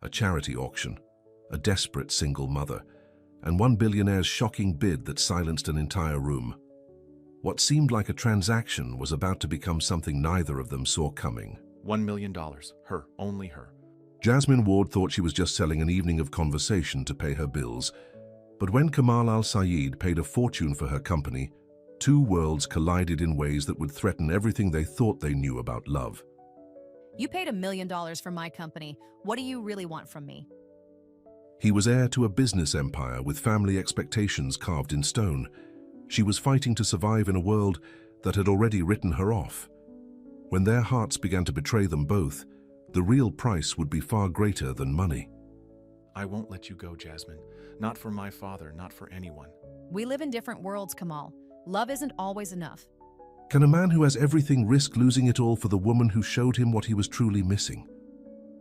a charity auction, a desperate single mother, and one billionaire's shocking bid that silenced an entire room. What seemed like a transaction was about to become something neither of them saw coming. $1 million. Her, only her. Jasmine Ward thought she was just selling an evening of conversation to pay her bills. But when Kamal Al-Sayed paid a fortune for her company, two worlds collided in ways that would threaten everything they thought they knew about love. You paid $1 million for my company. What do you really want from me? He was heir to a business empire with family expectations carved in stone. She was fighting to survive in a world that had already written her off. When their hearts began to betray them both, the real price would be far greater than money. I won't let you go, Jasmine. Not for my father, not for anyone. We live in different worlds, Kamal. Love isn't always enough. Can a man who has everything risk losing it all for the woman who showed him what he was truly missing?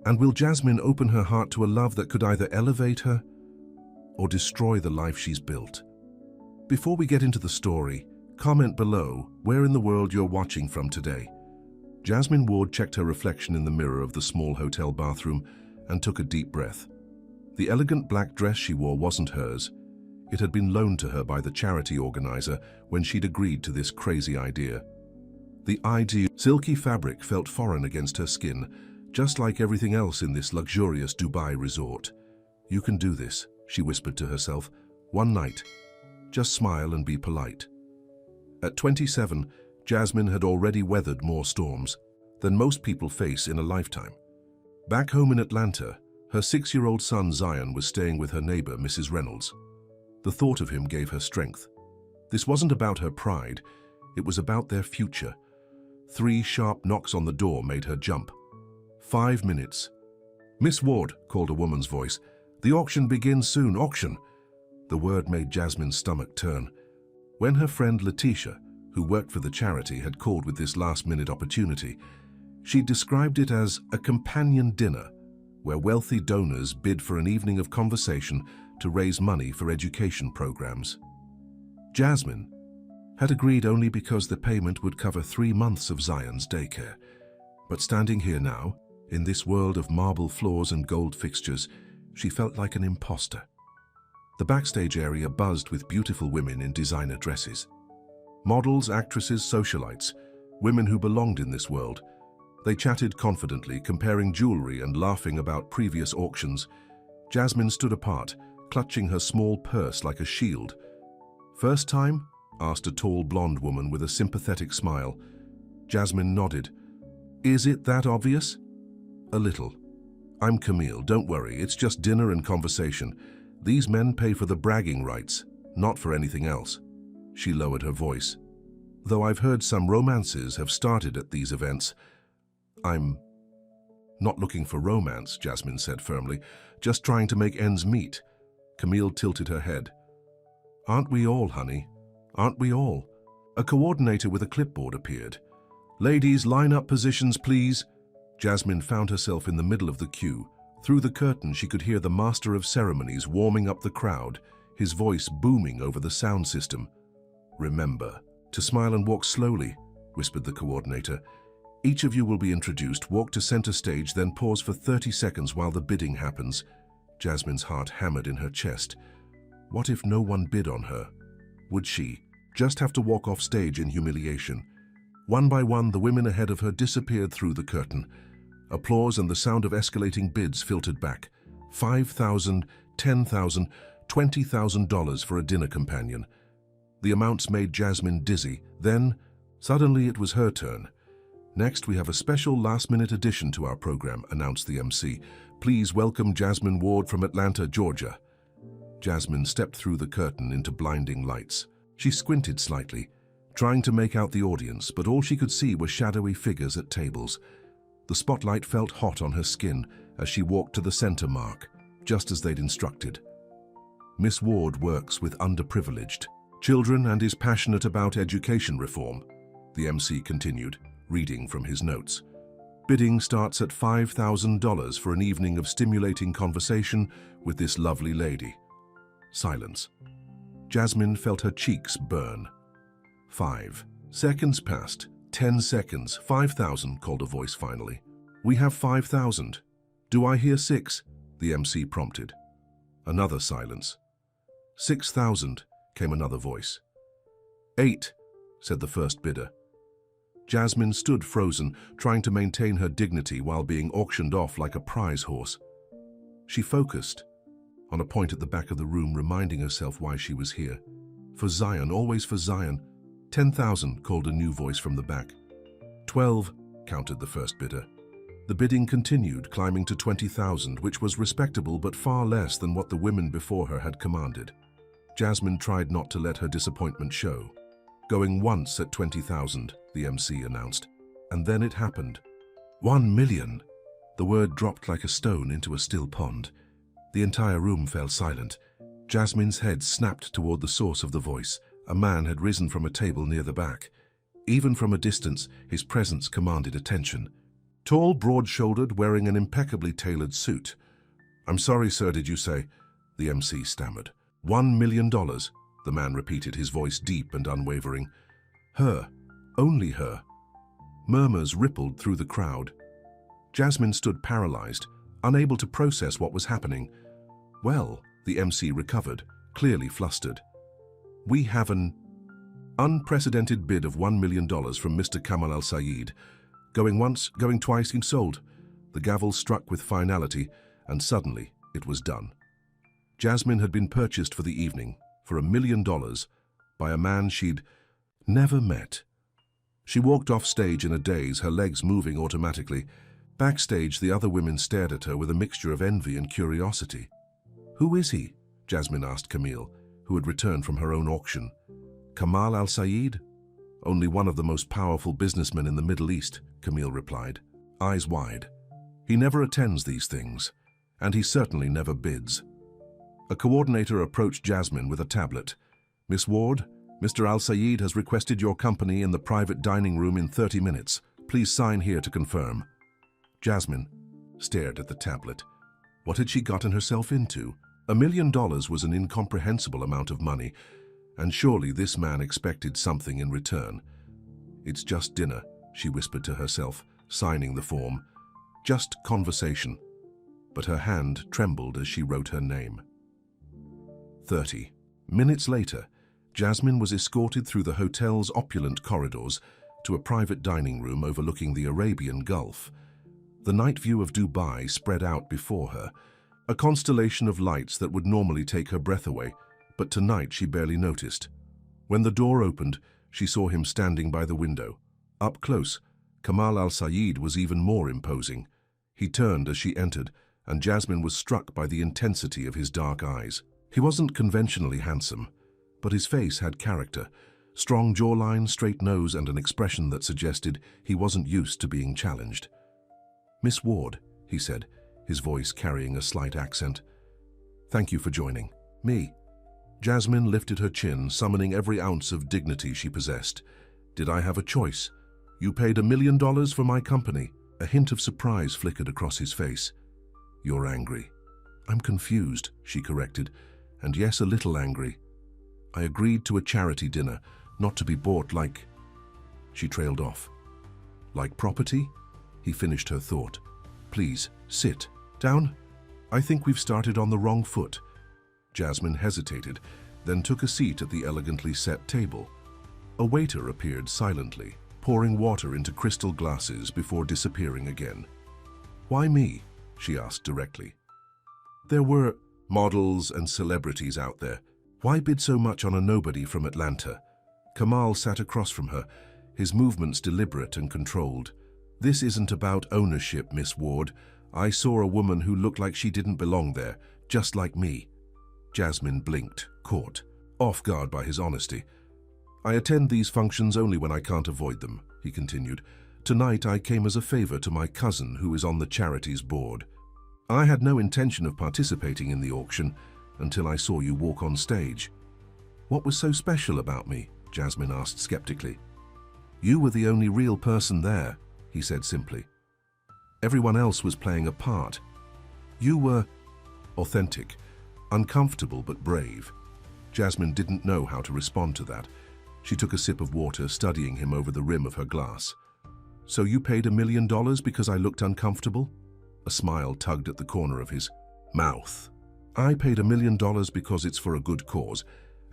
And will Jasmine open her heart to a love that could either elevate her or destroy the life she's built? Before we get into the story, comment below where in the world you're watching from today. Jasmine Ward checked her reflection in the mirror of the small hotel bathroom and took a deep breath. The elegant black dress she wore wasn't hers. It had been loaned to her by the charity organizer when she'd agreed to this crazy idea. The ideal silky fabric felt foreign against her skin, just like everything else in this luxurious Dubai resort. You can do this, she whispered to herself. One night. Just smile and be polite. At 27, Jasmine had already weathered more storms than most people face in a lifetime. Back home in Atlanta, her 6-year-old son Zion was staying with her neighbor, Mrs. Reynolds. The thought of him gave her strength. This wasn't about her pride, it was about their future. 3 sharp knocks on the door made her jump. 5 minutes. "Miss Ward," called a woman's voice. "The auction begins soon, auction." The word made Jasmine's stomach turn. When her friend Letitia, who worked for the charity, had called with this last-minute opportunity, she described it as a companion dinner, where wealthy donors bid for an evening of conversation to raise money for education programs. Jasmine had agreed only because the payment would cover 3 months of Zion's daycare. But standing here now, in this world of marble floors and gold fixtures, she felt like an imposter. The backstage area buzzed with beautiful women in designer dresses. Models, actresses, socialites, women who belonged in this world. They chatted confidently, comparing jewelry and laughing about previous auctions. Jasmine stood apart, clutching her small purse like a shield. "First time?" asked a tall blonde woman with a sympathetic smile. Jasmine nodded. "Is it that obvious?" "A little. I'm Camille, don't worry, it's just dinner and conversation. These men pay for the bragging rights, not for anything else." She lowered her voice. "Though I've heard some romances have started at these events. I'm not looking for romance," Jasmine said firmly, "just trying to make ends meet." Camille tilted her head. "Aren't we all, honey? Aren't we all?" A coordinator with a clipboard appeared. "Ladies, line up positions, please." Jasmine found herself in the middle of the queue. Through the curtain, she could hear the master of ceremonies warming up the crowd, his voice booming over the sound system. "Remember to smile and walk slowly," whispered the coordinator. "Each of you will be introduced, walk to center stage, then pause for 30 seconds while the bidding happens." Jasmine's heart hammered in her chest. What if no one bid on her? Would she just have to walk off stage in humiliation? One by one, the women ahead of her disappeared through the curtain. Applause and the sound of escalating bids filtered back. $5,000, $10,000, $20,000 for a dinner companion. The amounts made Jasmine dizzy. Then, suddenly it was her turn. "Next, we have a special last-minute addition to our program," announced the MC. "Please welcome Jasmine Ward from Atlanta, Georgia." Jasmine stepped through the curtain into blinding lights. She squinted slightly, trying to make out the audience, but all she could see were shadowy figures at tables. The spotlight felt hot on her skin as she walked to the center mark, just as they'd instructed. "Miss Ward works with underprivileged children and is passionate about education reform," the MC continued, reading from his notes. "Bidding starts at $5,000 for an evening of stimulating conversation with this lovely lady." Silence. Jasmine felt her cheeks burn. 5 seconds passed. 10 seconds. 5,000, called a voice finally. "We have 5,000. Do I hear 6? the MC prompted. Another silence. 6,000, came another voice. 8, said the first bidder. Jasmine stood frozen, trying to maintain her dignity while being auctioned off like a prize horse. She focused on a point at the back of the room, reminding herself why she was here. For Zion, always for Zion. 10,000, called a new voice from the back. 12, counted the first bidder. The bidding continued, climbing to 20,000, which was respectable but far less than what the women before her had commanded. Jasmine tried not to let her disappointment show. Going once at 20,000, the MC announced. And then it happened. 1 million! The word dropped like a stone into a still pond. The entire room fell silent. Jasmine's head snapped toward the source of the voice. A man had risen from a table near the back. Even from a distance, his presence commanded attention. Tall, broad-shouldered, wearing an impeccably tailored suit. "I'm sorry, sir, did you say?" the MC stammered. $1 million, the man repeated, his voice deep and unwavering. Her, only her. Murmurs rippled through the crowd. Jasmine stood paralyzed, unable to process what was happening. "Well," the MC recovered, clearly flustered. "We have an unprecedented bid of $1 million from Mr. Kamal Al-Sayed. Going once, going twice, and sold." The gavel struck with finality, and suddenly it was done. Jasmine had been purchased for the evening, for $1 million, by a man she'd never met. She walked off stage in a daze, her legs moving automatically. Backstage, the other women stared at her with a mixture of envy and curiosity. "Who is he?" Jasmine asked Camille, who had returned from her own auction. "Kamal Al-Sayed? Only one of the most powerful businessmen in the Middle East," Camille replied, eyes wide. "He never attends these things, and he certainly never bids." A coordinator approached Jasmine with a tablet. "Miss Ward, Mr. Al-Sayed has requested your company in the private dining room in 30 minutes. Please sign here to confirm." Jasmine stared at the tablet. What had she gotten herself into? $1 million was an incomprehensible amount of money, and surely this man expected something in return. "It's just dinner," she whispered to herself, signing the form. "Just conversation." But her hand trembled as she wrote her name. 30 minutes later, Jasmine was escorted through the hotel's opulent corridors to a private dining room overlooking the Arabian Gulf. The night view of Dubai spread out before her, a constellation of lights that would normally take her breath away, but tonight she barely noticed. When the door opened, she saw him standing by the window. Up close, Kamal Al-Sayed was even more imposing. He turned as she entered, and Jasmine was struck by the intensity of his dark eyes. He wasn't conventionally handsome, but his face had character, strong jawline, straight nose, and an expression that suggested he wasn't used to being challenged. "Miss Ward," he said, his voice carrying a slight accent. "Thank you for joining me." Jasmine lifted her chin, summoning every ounce of dignity she possessed. "Did I have a choice? You paid $1 million for my company." A hint of surprise flickered across his face. "You're angry." "I'm confused," she corrected, "and yes, a little angry. I agreed to a charity dinner, not to be bought like..." She trailed off. "Like property?" He finished her thought. "Please, sit down. I think we've started on the wrong foot." Jasmine hesitated, then took a seat at the elegantly set table. A waiter appeared silently, pouring water into crystal glasses before disappearing again. "Why me?" she asked directly. "There were models and celebrities out there. Why bid so much on a nobody from Atlanta?" Kamal sat across from her, his movements deliberate and controlled. "This isn't about ownership, Miss Ward. I saw a woman who looked like she didn't belong there, just like me." Jasmine blinked, caught off guard by his honesty. "I attend these functions only when I can't avoid them," he continued. "Tonight I came as a favor to my cousin who is on the charities board. I had no intention of participating in the auction until I saw you walk on stage." "What was so special about me?" Jasmine asked skeptically. "You were the only real person there," he said simply. "Everyone else was playing a part. You were authentic, uncomfortable but brave." Jasmine didn't know how to respond to that. She took a sip of water, studying him over the rim of her glass. "So you paid $1 million because I looked uncomfortable?" A smile tugged at the corner of his Mouth. I paid $1 million because it's for a good cause,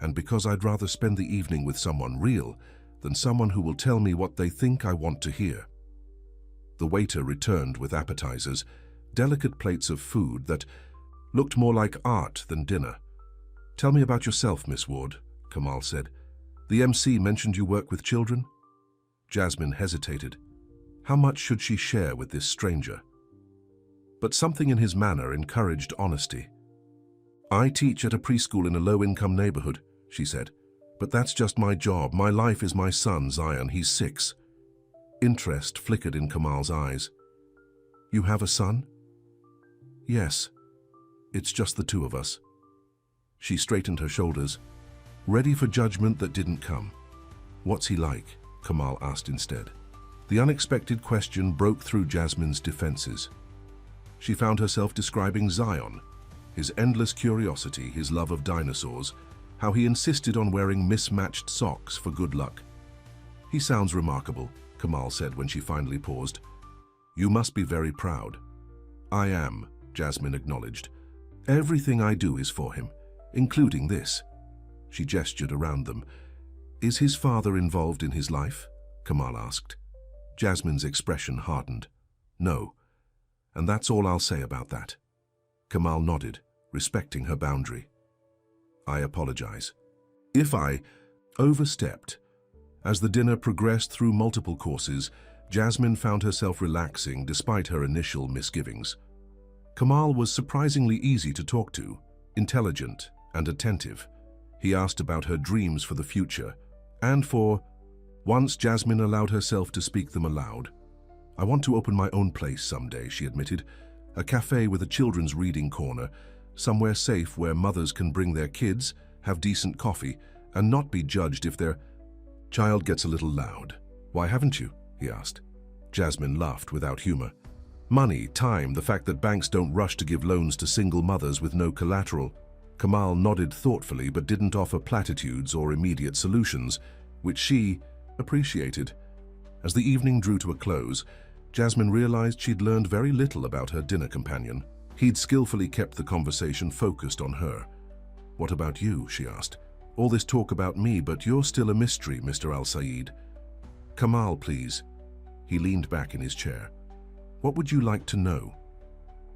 and because I'd rather spend the evening with someone real than someone who will tell me what they think I want to hear. The waiter returned with appetizers, delicate plates of food that looked more like art than dinner. "Tell me about yourself, Miss Ward," Kamal said. "The MC mentioned you work with children?" Jasmine hesitated. How much should she share with this stranger? But something in his manner encouraged honesty. "I teach at a preschool in a low-income neighborhood," she said. "But that's just my job. My life is my son, Zion. He's 6. Interest flickered in Kamal's eyes. "You have a son?" "Yes. It's just the two of us." She straightened her shoulders, ready for judgment that didn't come. "What's he like?" Kamal asked instead. The unexpected question broke through Jasmine's defenses. She found herself describing Zion, his endless curiosity, his love of dinosaurs, how he insisted on wearing mismatched socks for good luck. "He sounds remarkable," Kamal said when she finally paused. "You must be very proud." "I am," Jasmine acknowledged. "Everything I do is for him, including this." She gestured around them. "Is his father involved in his life?" Kamal asked. Jasmine's expression hardened. "No. And that's all I'll say about that." Kamal nodded, respecting her boundary. "I apologize. If I overstepped." As the dinner progressed through multiple courses, Jasmine found herself relaxing despite her initial misgivings. Kamal was surprisingly easy to talk to, intelligent and attentive. He asked about her dreams for the future, and for once Jasmine allowed herself to speak them aloud. "I want to open my own place someday," she admitted. "A cafe with a children's reading corner, somewhere safe where mothers can bring their kids, have decent coffee, and not be judged if their child gets a little loud." "Why haven't you?" he asked. Jasmine laughed without humor. "Money, time, the fact that banks don't rush to give loans to single mothers with no collateral." Kamal nodded thoughtfully but didn't offer platitudes or immediate solutions, which she appreciated. As the evening drew to a close, Jasmine realized she'd learned very little about her dinner companion. He'd skillfully kept the conversation focused on her. "What about you?" she asked. "All this talk about me, but you're still a mystery, Mr. Al-Sayed." "Kamal, please." He leaned back in his chair. "What would you like to know?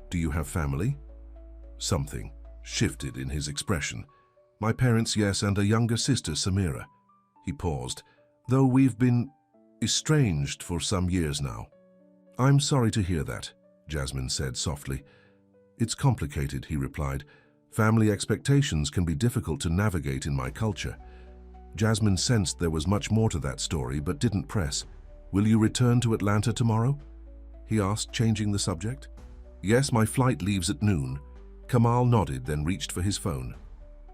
Do you have family?" Something shifted in his expression. "My parents, yes, and a younger sister, Samira." He paused. "Though we've been estranged for some years now." "I'm sorry to hear that," Jasmine said softly. "It's complicated," he replied. "Family expectations can be difficult to navigate in my culture." Jasmine sensed there was much more to that story, but didn't press. "Will you return to Atlanta tomorrow?" he asked, changing the subject. "Yes, my flight leaves at noon." Kamal nodded, then reached for his phone.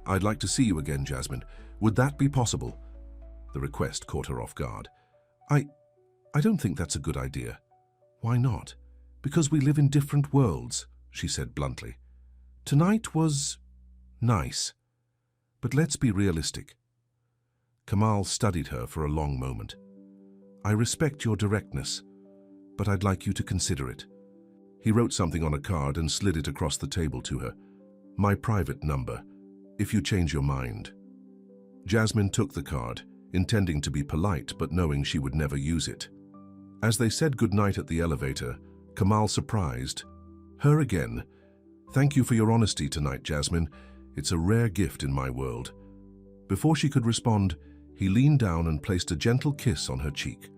"I'd like to see you again, Jasmine. Would that be possible?" The request caught her off guard. I don't think that's a good idea." "Why not?" "Because we live in different worlds," she said bluntly. "Tonight was nice, but let's be realistic." Kamal studied her for a long moment. "I respect your directness, but I'd like you to consider it." He wrote something on a card and slid it across the table to her. "My private number, if you change your mind." Jasmine took the card, intending to be polite but knowing she would never use it. As they said goodnight at the elevator, Kamal surprised her again. "Thank you for your honesty tonight, Jasmine. It's a rare gift in my world." Before she could respond, he leaned down and placed a gentle kiss on her cheek.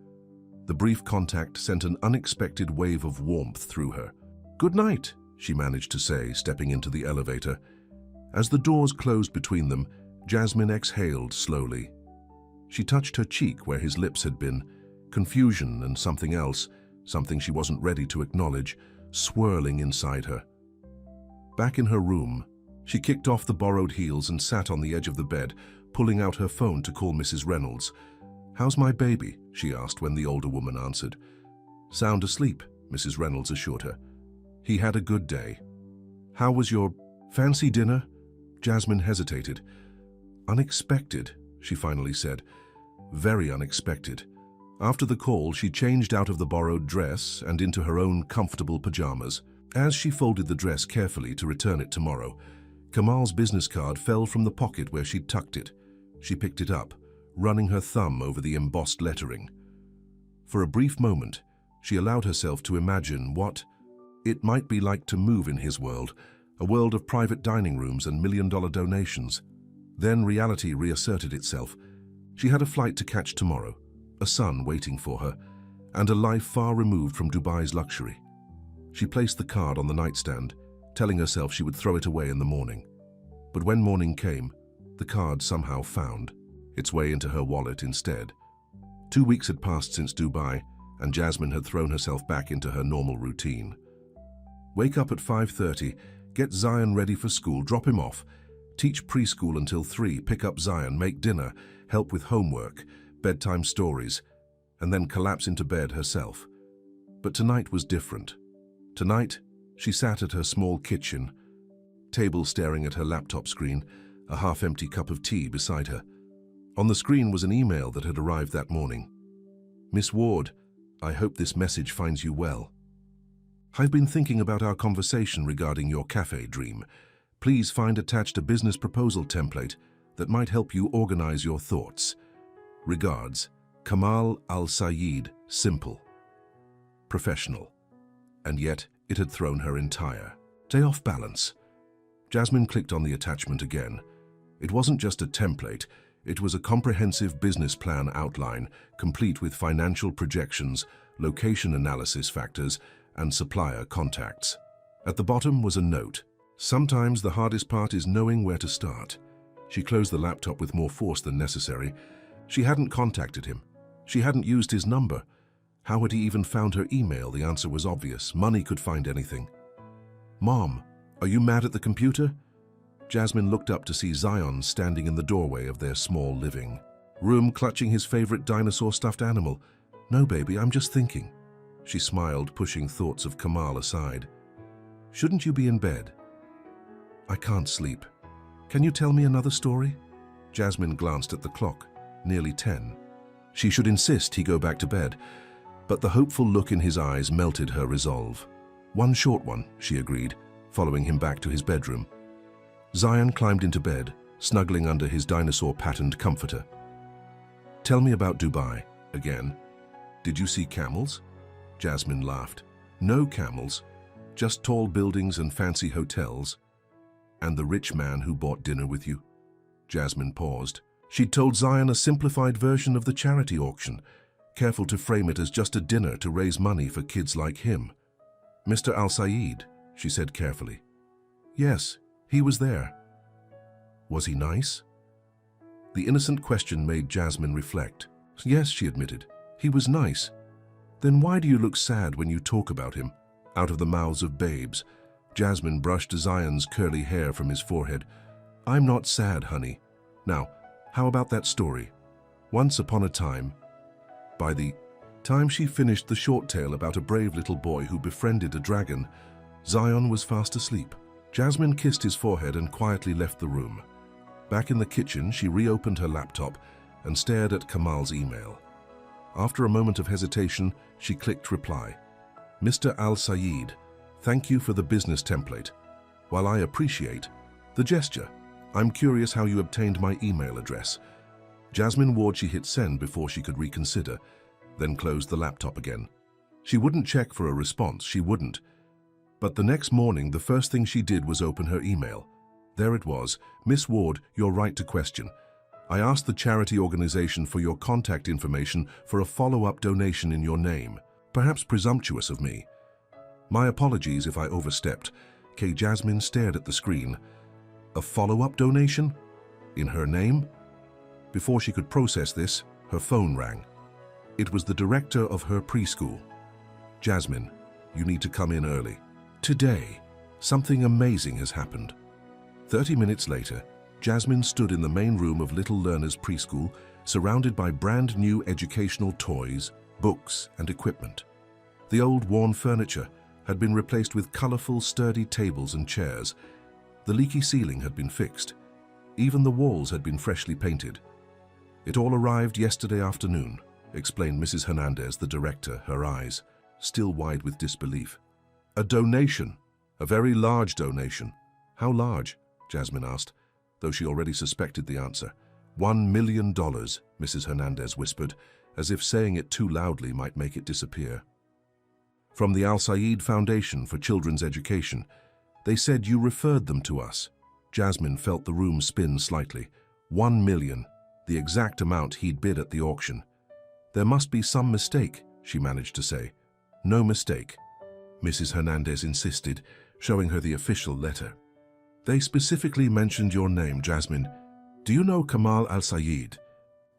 The brief contact sent an unexpected wave of warmth through her. "Good night," she managed to say, stepping into the elevator. As the doors closed between them, Jasmine exhaled slowly. She touched her cheek where his lips had been, confusion and something else, something she wasn't ready to acknowledge, swirling inside her. Back in her room, she kicked off the borrowed heels and sat on the edge of the bed, pulling out her phone to call Mrs. Reynolds. "How's my baby?" she asked when the older woman answered. "Sound asleep," Mrs. Reynolds assured her. "He had a good day." "How was your fancy dinner?" Jasmine hesitated. "Unexpected," she finally said. "Very unexpected." After the call, she changed out of the borrowed dress and into her own comfortable pajamas. As she folded the dress carefully to return it tomorrow, Kamal's business card fell from the pocket where she'd tucked it. She picked it up, running her thumb over the embossed lettering. For a brief moment, she allowed herself to imagine what it might be like to move in his world, a world of private dining rooms and million-dollar donations. Then reality reasserted itself. She had a flight to catch tomorrow, a son waiting for her, and a life far removed from Dubai's luxury. She placed the card on the nightstand, telling herself she would throw it away in the morning. But when morning came, the card somehow found its way into her wallet instead. 2 weeks had passed since Dubai, and Jasmine had thrown herself back into her normal routine. Wake up at 5:30, get Zion ready for school, drop him off, teach preschool until 3, pick up Zion, make dinner, help with homework, bedtime stories, and then collapse into bed herself. But tonight was different. Tonight, she sat at her small kitchen table staring at her laptop screen, a half-empty cup of tea beside her. On the screen was an email that had arrived that morning. "Miss Ward, I hope this message finds you well. I've been thinking about our conversation regarding your cafe dream. Please find attached a business proposal template that might help you organize your thoughts. Regards, Kamal Al-Sayed, simple, professional." And yet, it had thrown her entire day off balance. Jasmine clicked on the attachment again. It wasn't just a template, it was a comprehensive business plan outline, complete with financial projections, location analysis factors, and supplier contacts. At the bottom was a note. "Sometimes the hardest part is knowing where to start." She closed the laptop with more force than necessary. She hadn't contacted him. She hadn't used his number. How had he even found her email? The answer was obvious. Money could find anything. "Mom, are you mad at the computer?" Jasmine looked up to see Zion standing in the doorway of their small living room, clutching his favorite dinosaur stuffed animal. "No, baby, I'm just thinking." She smiled, pushing thoughts of Kamal aside. "Shouldn't you be in bed?" "I can't sleep. Can you tell me another story?" Jasmine glanced at the clock. Nearly 10. She should insist he go back to bed, but the hopeful look in his eyes melted her resolve. "One short one," she agreed, following him back to his bedroom. Zion climbed into bed, snuggling under his dinosaur-patterned comforter. "Tell me about Dubai, again. Did you see camels?" Jasmine laughed. "No camels, just tall buildings and fancy hotels. And the rich man who bought dinner with you?" Jasmine paused. She'd told Zion a simplified version of the charity auction, careful to frame it as just a dinner to raise money for kids like him. "Mr. Al-Sayed," she said carefully. "Yes, he was there." "Was he nice?" The innocent question made Jasmine reflect. "Yes," she admitted, "he was nice." "Then why do you look sad when you talk about him?" Out of the mouths of babes, Jasmine brushed Zion's curly hair from his forehead. "I'm not sad, honey. Now, how about that story? Once upon a time." By the time she finished the short tale about a brave little boy who befriended a dragon, Zion was fast asleep. Jasmine kissed his forehead and quietly left the room. Back in the kitchen, she reopened her laptop and stared at Kamal's email. After a moment of hesitation, she clicked reply. "Mr. Al-Sayed, thank you for the business template. While I appreciate the gesture, I'm curious how you obtained my email address." Jasmine Ward, she hit send before she could reconsider, then closed the laptop again. She wouldn't check for a response, she wouldn't. But the next morning, the first thing she did was open her email. There it was. "Miss Ward, you're right to question. I asked the charity organization for your contact information for a follow-up donation in your name. Perhaps presumptuous of me. My apologies if I overstepped." Jasmine stared at the screen. A follow-up donation? In her name? Before she could process this, her phone rang. It was the director of her preschool. "Jasmine, you need to come in early. Today, something amazing has happened." 30 minutes later, Jasmine stood in the main room of Little Learner's preschool, surrounded by brand new educational toys, books, and equipment. The old worn furniture had been replaced with colorful, sturdy tables and chairs. The leaky ceiling had been fixed. Even the walls had been freshly painted. "It all arrived yesterday afternoon," explained Mrs. Hernandez, the director, her eyes still wide with disbelief. "A donation," A very large donation. How large? Jasmine asked, though she already suspected the answer. $1 million, Mrs. Hernandez whispered, as if saying it too loudly might make it disappear. From the Al-Saheds Foundation for Children's Education. They said you referred them to us. Jasmine felt the room spin slightly. 1 million, the exact amount he'd bid at the auction. There must be some mistake, she managed to say. No mistake, Mrs. Hernandez insisted, showing her the official letter. They specifically mentioned your name, Jasmine. Do you know Kamal Al-Sayed?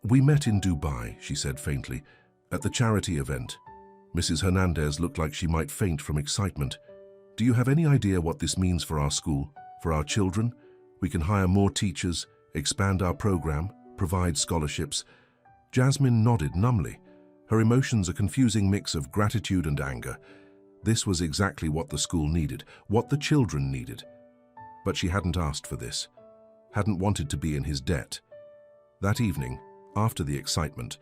We met in Dubai, she said faintly, at the charity event. Mrs. Hernandez looked like she might faint from excitement. Do you have any idea what this means for our school, for our children? We can hire more teachers, expand our program, provide scholarships. Jasmine nodded numbly, her emotions a confusing mix of gratitude and anger. This was exactly what the school needed, what the children needed. But she hadn't asked for this, hadn't wanted to be in his debt. That evening, after the excitement,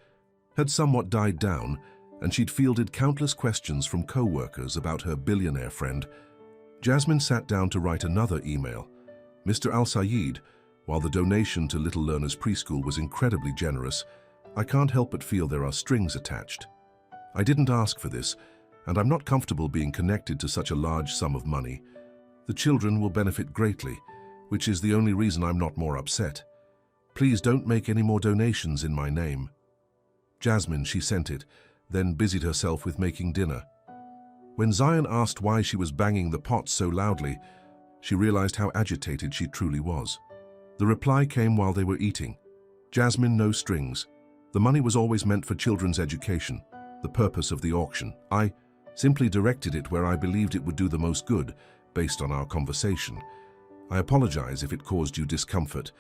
had somewhat died down, and she'd fielded countless questions from co-workers about her billionaire friend. Jasmine sat down to write another email. Mr. Al-Sayed, while the donation to Little Learners Preschool was incredibly generous, I can't help but feel there are strings attached. I didn't ask for this, and I'm not comfortable being connected to such a large sum of money. The children will benefit greatly, which is the only reason I'm not more upset. Please don't make any more donations in my name. Jasmine, she sent it, then busied herself with making dinner. When Zion asked why she was banging the pot so loudly, she realized how agitated she truly was. The reply came while they were eating. Jasmine, no strings. The money was always meant for children's education, the purpose of the auction. I simply directed it where I believed it would do the most good, based on our conversation. I apologize if it caused you discomfort.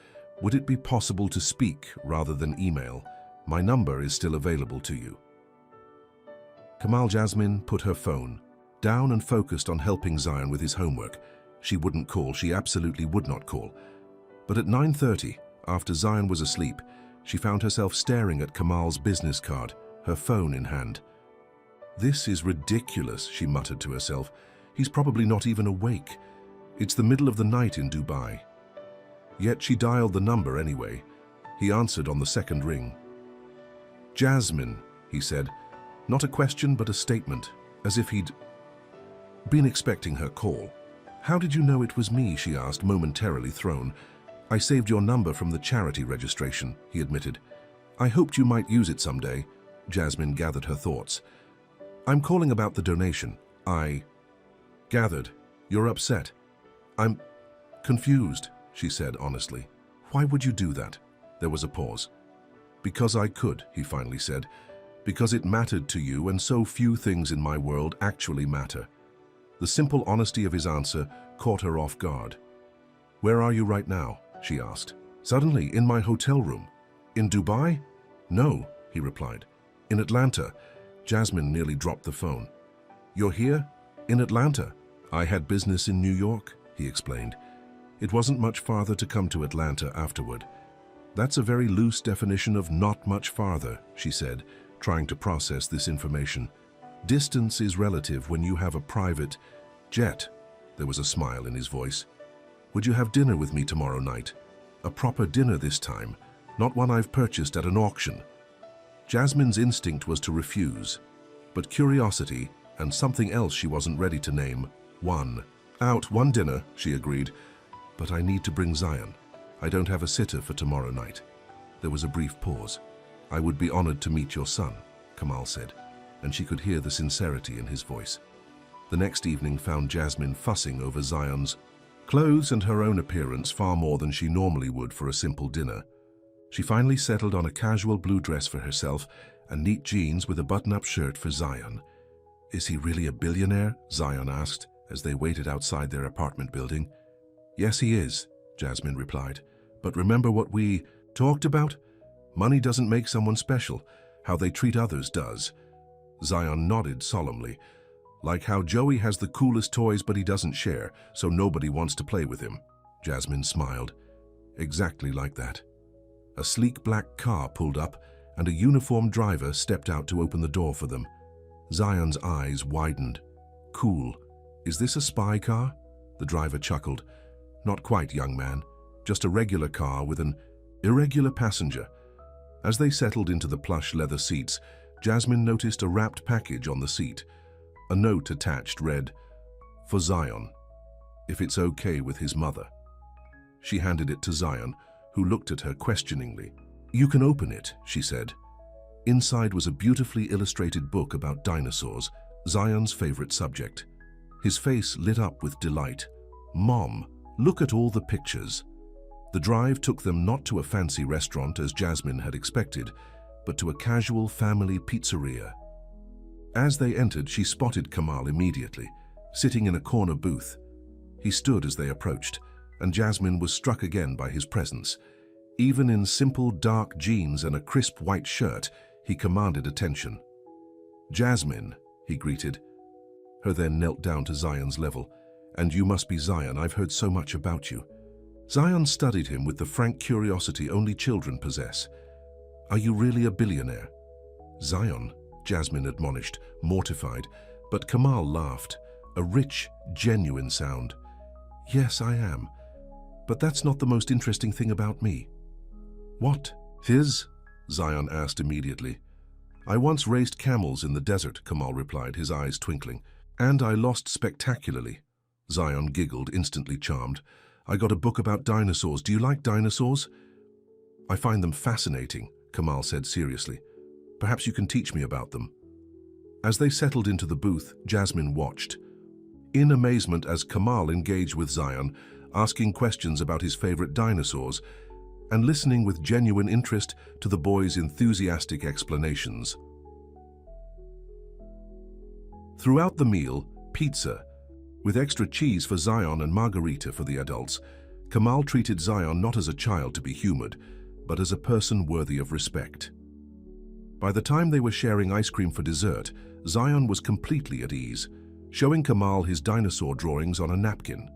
Would it be possible to speak rather than email? My number is still available to you. Jasmine put her phone down and focused on helping Zion with his homework. She wouldn't call, she absolutely would not call. But at 9:30, after Zion was asleep, she found herself staring at Kamal's business card, her phone in hand. This is ridiculous, she muttered to herself. He's probably not even awake. It's the middle of the night in Dubai. Yet she dialed the number anyway. He answered on the second ring. Jasmine, he said. Not a question, but a statement, as if he'd been expecting her call. How did you know it was me, she asked, momentarily thrown. I saved your number from the charity registration, he admitted. I hoped you might use it someday. Jasmine gathered her thoughts. I'm calling about the donation. I gathered. You're upset. I'm confused, she said honestly. Why would you do that? There was a pause. Because I could, he finally said. Because it mattered to you, and so few things in my world actually matter. The simple honesty of his answer caught her off guard. Where are you right now? She asked. Suddenly, in my hotel room. In Dubai? No, he replied. In Atlanta. Jasmine nearly dropped the phone. You're here? In Atlanta. I had business in New York, he explained. It wasn't much farther to come to Atlanta afterward. That's a very loose definition of not much farther, she said, trying to process this information. Distance is relative when you have a private jet. There was a smile in his voice. Would you have dinner with me tomorrow night? A proper dinner this time, not one I've purchased at an auction. Jasmine's instinct was to refuse, but curiosity and something else she wasn't ready to name won. One dinner, she agreed, but I need to bring Zion. I don't have a sitter for tomorrow night. There was a brief pause. I would be honored to meet your son, Kamal said, and she could hear the sincerity in his voice. The next evening found Jasmine fussing over Zion's clothes and her own appearance far more than she normally would for a simple dinner. She finally settled on a casual blue dress for herself and neat jeans with a button-up shirt for Zion. Is he really a billionaire? Zion asked as they waited outside their apartment building. Yes, he is, Jasmine replied. But remember what we talked about? Money doesn't make someone special. How they treat others does. Zion nodded solemnly. Like how Joey has the coolest toys but he doesn't share, so nobody wants to play with him. Jasmine smiled. Exactly like that. A sleek black car pulled up and a uniformed driver stepped out to open the door for them. Zion's eyes widened. Cool. Is this a spy car? The driver chuckled. Not quite, young man. Just a regular car with an irregular passenger. As they settled into the plush leather seats, Jasmine noticed a wrapped package on the seat. A note attached read, "For Zion, if it's okay with his mother." She handed it to Zion, who looked at her questioningly. "You can open it," she said. Inside was a beautifully illustrated book about dinosaurs, Zion's favorite subject. His face lit up with delight. "Mom, look at all the pictures." The drive took them not to a fancy restaurant as Jasmine had expected, but to a casual family pizzeria. As they entered, she spotted Kamal immediately, sitting in a corner booth. He stood as they approached, and Jasmine was struck again by his presence. Even in simple dark jeans and a crisp white shirt, he commanded attention. "Jasmine," he greeted. Her then knelt down to Zion's level. "And you must be Zion, I've heard so much about you." Zion studied him with the frank curiosity only children possess. "Are you really a billionaire?" "Zion," Jasmine admonished, mortified, but Kamal laughed, a rich, genuine sound. "Yes, I am. But that's not the most interesting thing about me." "What? His?" Zion asked immediately. "I once raced camels in the desert," Kamal replied, his eyes twinkling. "And I lost spectacularly." Zion giggled, instantly charmed. "I got a book about dinosaurs. Do you like dinosaurs?" "I find them fascinating," Kamal said seriously. "Perhaps you can teach me about them." As they settled into the booth, Jasmine watched, in amazement as Kamal engaged with Zion, asking questions about his favorite dinosaurs, and listening with genuine interest to the boy's enthusiastic explanations. Throughout the meal, pizza, with extra cheese for Zion and margarita for the adults, Kamal treated Zion not as a child to be humored, but as a person worthy of respect. By the time they were sharing ice cream for dessert, Zion was completely at ease, showing Kamal his dinosaur drawings on a napkin.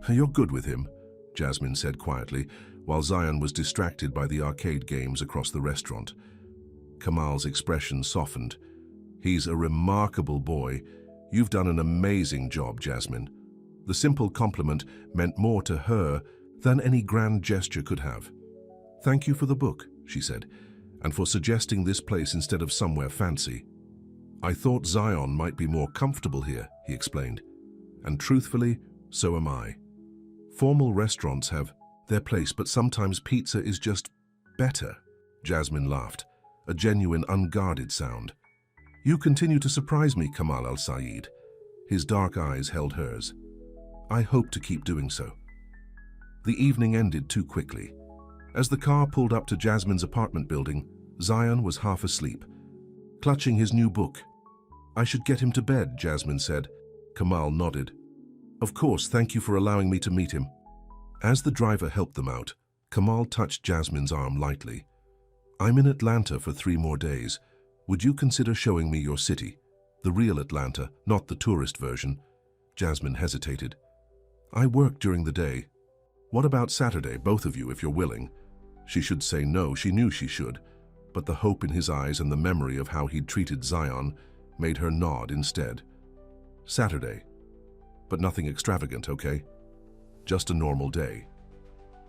"You're good with him," Jasmine said quietly, while Zion was distracted by the arcade games across the restaurant. Kamal's expression softened. "He's a remarkable boy. You've done an amazing job, Jasmine." The simple compliment meant more to her than any grand gesture could have. "Thank you for the book," she said, "and for suggesting this place instead of somewhere fancy." "I thought Zion might be more comfortable here," he explained. "And truthfully, so am I. Formal restaurants have their place, but sometimes pizza is just better." Jasmine laughed, a genuine, unguarded sound. "You continue to surprise me, Kamal Al-Sayed." His dark eyes held hers. "I hope to keep doing so." The evening ended too quickly. As the car pulled up to Jasmine's apartment building, Zion was half asleep, clutching his new book. "I should get him to bed," Jasmine said. Kamal nodded. "Of course, thank you for allowing me to meet him." As the driver helped them out, Kamal touched Jasmine's arm lightly. "I'm in Atlanta for 3 more days. Would you consider showing me your city? The real Atlanta, not the tourist version." Jasmine hesitated. "I work during the day." "What about Saturday, both of you, if you're willing?" She should say no, she knew she should, but the hope in his eyes and the memory of how he'd treated Zion made her nod instead. "Saturday. But nothing extravagant, okay? Just a normal day."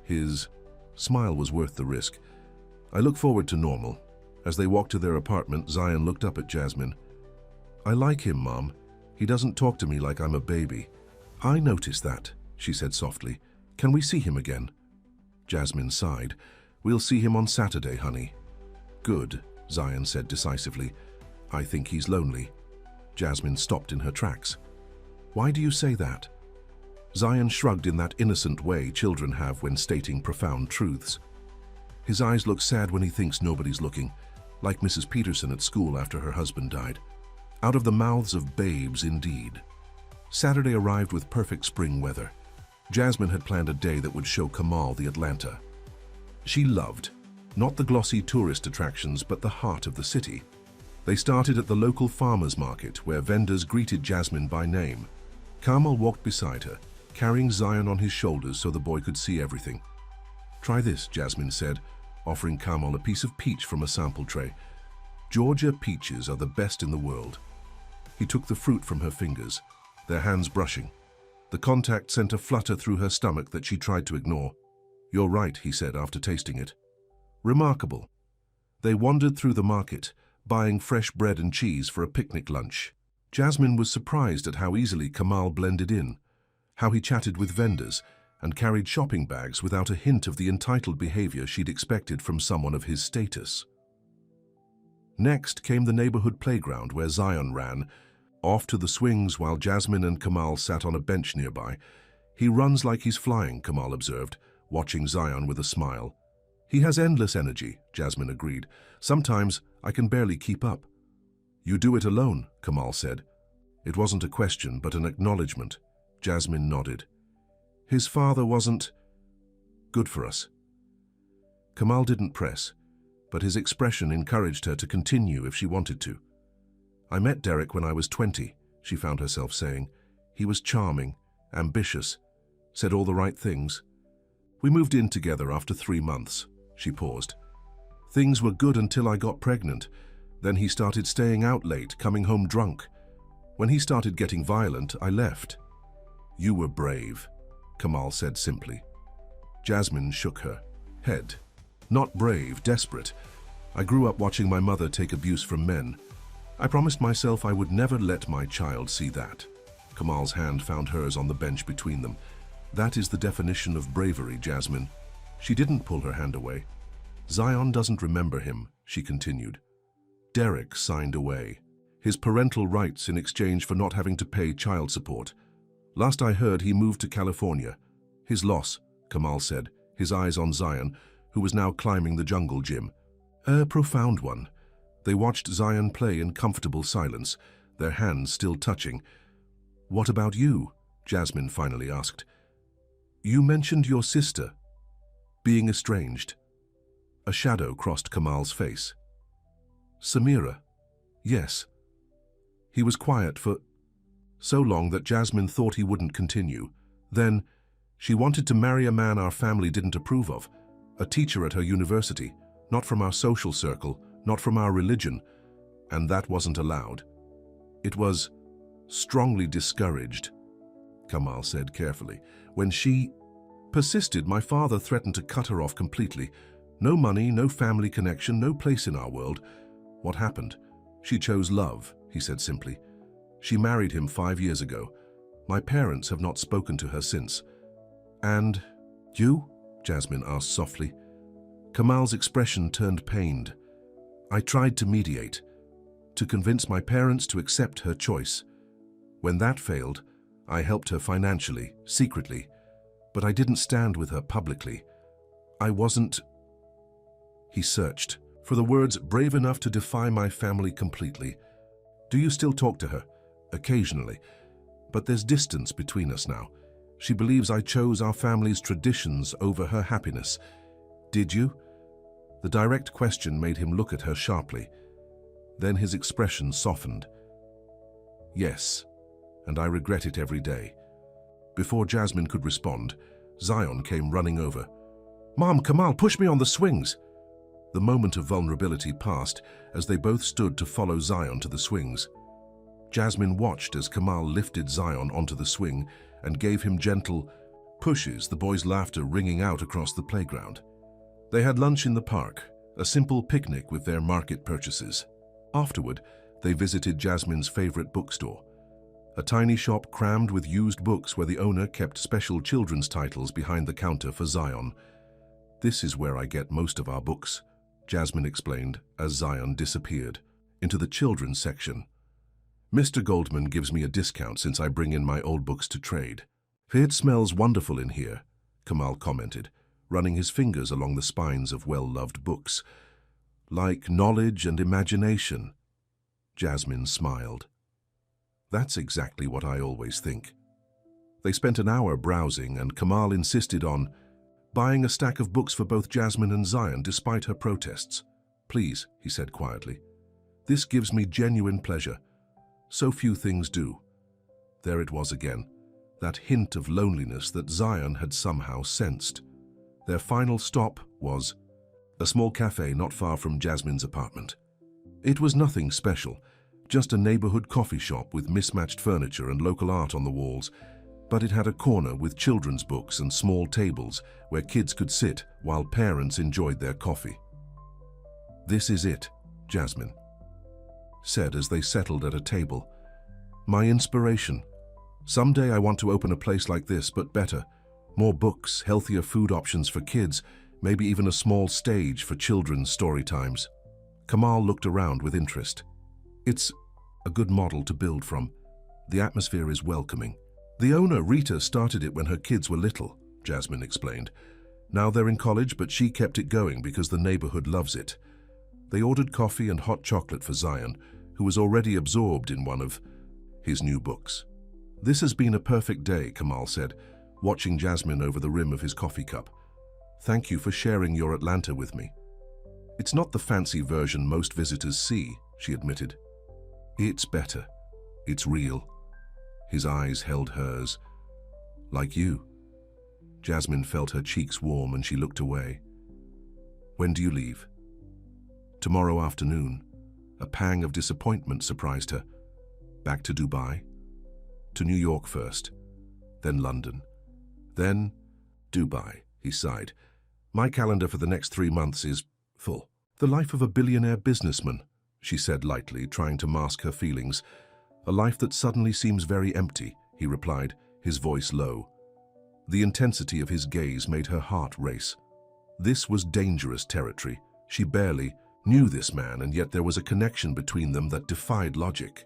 His smile was worth the risk. "I look forward to normal." As they walked to their apartment, Zion looked up at Jasmine. "I like him, Mom. He doesn't talk to me like I'm a baby." "I noticed that," she said softly. "Can we see him again?" Jasmine sighed. "We'll see him on Saturday, honey." "Good," Zion said decisively. "I think he's lonely." Jasmine stopped in her tracks. "Why do you say that?" Zion shrugged in that innocent way children have when stating profound truths. His eyes look sad when he thinks nobody's looking, like Mrs. Peterson at school after her husband died. Out of the mouths of babes, indeed. Saturday arrived with perfect spring weather. Jasmine had planned a day that would show Kamal the Atlanta she loved, not the glossy tourist attractions, but the heart of the city. They started at the local farmers market, where vendors greeted Jasmine by name. Kamal walked beside her, carrying Zion on his shoulders so the boy could see everything. "Try this," Jasmine said, offering Kamal a piece of peach from a sample tray. "Georgia peaches are the best in the world." He took the fruit from her fingers, their hands brushing. The contact sent a flutter through her stomach that she tried to ignore. "You're right," he said after tasting it. "Remarkable." They wandered through the market, buying fresh bread and cheese for a picnic lunch. Jasmine was surprised at how easily Kamal blended in, how he chatted with vendors and carried shopping bags without a hint of the entitled behavior she'd expected from someone of his status. Next came the neighborhood playground where Zion ran, off to the swings while Jasmine and Kamal sat on a bench nearby. "He runs like he's flying," Kamal observed, watching Zion with a smile. "He has endless energy," Jasmine agreed. "Sometimes I can barely keep up." "You do it alone," Kamal said. It wasn't a question, but an acknowledgement. Jasmine nodded. "His father wasn't good for us." Kamal didn't press, but his expression encouraged her to continue if she wanted to. "I met Derek when I was 20, she found herself saying. "He was charming, ambitious, said all the right things. We moved in together after 3 months." She paused. "Things were good until I got pregnant. Then he started staying out late, coming home drunk. When he started getting violent, I left." "You were brave," Kamal said simply. Jasmine shook her head. "Not brave, desperate. I grew up watching my mother take abuse from men. I promised myself I would never let my child see that." Kamal's hand found hers on the bench between them. "That is the definition of bravery, Jasmine." She didn't pull her hand away. "Zion doesn't remember him," she continued. "Derek signed away his parental rights in exchange for not having to pay child support. Last I heard, he moved to California. His loss," Kamal said, his eyes on Zion, who was now climbing the jungle gym. "A profound one." They watched Zion play in comfortable silence, their hands still touching. "What about you?" Jasmine finally asked. "You mentioned your sister being estranged." A shadow crossed Kamal's face. "Samira?" "Yes." He was quiet for so long that Jasmine thought he wouldn't continue. Then, "She wanted to marry a man our family didn't approve of, a teacher at her university, not from our social circle, not from our religion, and that wasn't allowed. It was strongly discouraged," Kamal said carefully. "When she persisted, my father threatened to cut her off completely. No money, no family connection, no place in our world. What happened? She chose love," he said simply. "She married him 5 years ago. My parents have not spoken to her since." "And you?" Jasmine asked softly. Kamal's expression turned pained. "I tried to mediate, to convince my parents to accept her choice. When that failed, I helped her financially, secretly, but I didn't stand with her publicly. I wasn't—" He searched for the words brave enough to defy my family completely. "Do you still talk to her?" "Occasionally. But there's distance between us now. She believes I chose our family's traditions over her happiness." "Did you?" The direct question made him look at her sharply. Then his expression softened. "Yes, and I regret it every day." Before Jasmine could respond, Zion came running over. "Mom, Kamal, push me on the swings!" The moment of vulnerability passed as they both stood to follow Zion to the swings. Jasmine watched as Kamal lifted Zion onto the swing and gave him gentle pushes, the boy's laughter ringing out across the playground. They had lunch in the park, a simple picnic with their market purchases. Afterward, they visited Jasmine's favorite bookstore, a tiny shop crammed with used books where the owner kept special children's titles behind the counter for Zion. "This is where I get most of our books," Jasmine explained as Zion disappeared into the children's section. "Mr. Goldman gives me a discount since I bring in my old books to trade." "It smells wonderful in here," Kamal commented, running his fingers along the spines of well-loved books. "Like knowledge and imagination." Jasmine smiled. "That's exactly what I always think." They spent an hour browsing, and Kamal insisted on buying a stack of books for both Jasmine and Zion despite her protests. "Please," he said quietly. "This gives me genuine pleasure. So few things do." There it was again, that hint of loneliness that Zion had somehow sensed. Their final stop was a small cafe not far from Jasmine's apartment. It was nothing special, just a neighborhood coffee shop with mismatched furniture and local art on the walls. but it had a corner with children's books and small tables where kids could sit while parents enjoyed their coffee. "This is it," Jasmine said as they settled at a table. "My inspiration. Someday I want to open a place like this, but better. More books, healthier food options for kids, maybe even a small stage for children's story times." Kamal looked around with interest. "It's a good model to build from. The atmosphere is welcoming. The owner, Rita, started it when her kids were little," Jasmine explained. "Now they're in college, but she kept it going because the neighborhood loves it." They ordered coffee and hot chocolate for Zion, who was already absorbed in one of his new books. "This has been a perfect day," Kamal said, watching Jasmine over the rim of his coffee cup. "Thank you for sharing your Atlanta with me." "It's not the fancy version most visitors see," she admitted. "It's better. It's real." His eyes held hers. "Like you." Jasmine felt her cheeks warm and she looked away. "When do you leave?" "Tomorrow afternoon." A pang of disappointment surprised her. "Back to Dubai?" "To New York first, then London, then Dubai," he sighed. "My calendar for the next 3 months is full." "The life of a billionaire businessman," she said lightly, trying to mask her feelings. "A life that suddenly seems very empty," he replied, his voice low. The intensity of his gaze made her heart race. This was dangerous territory. She barely knew this man, and yet there was a connection between them that defied logic.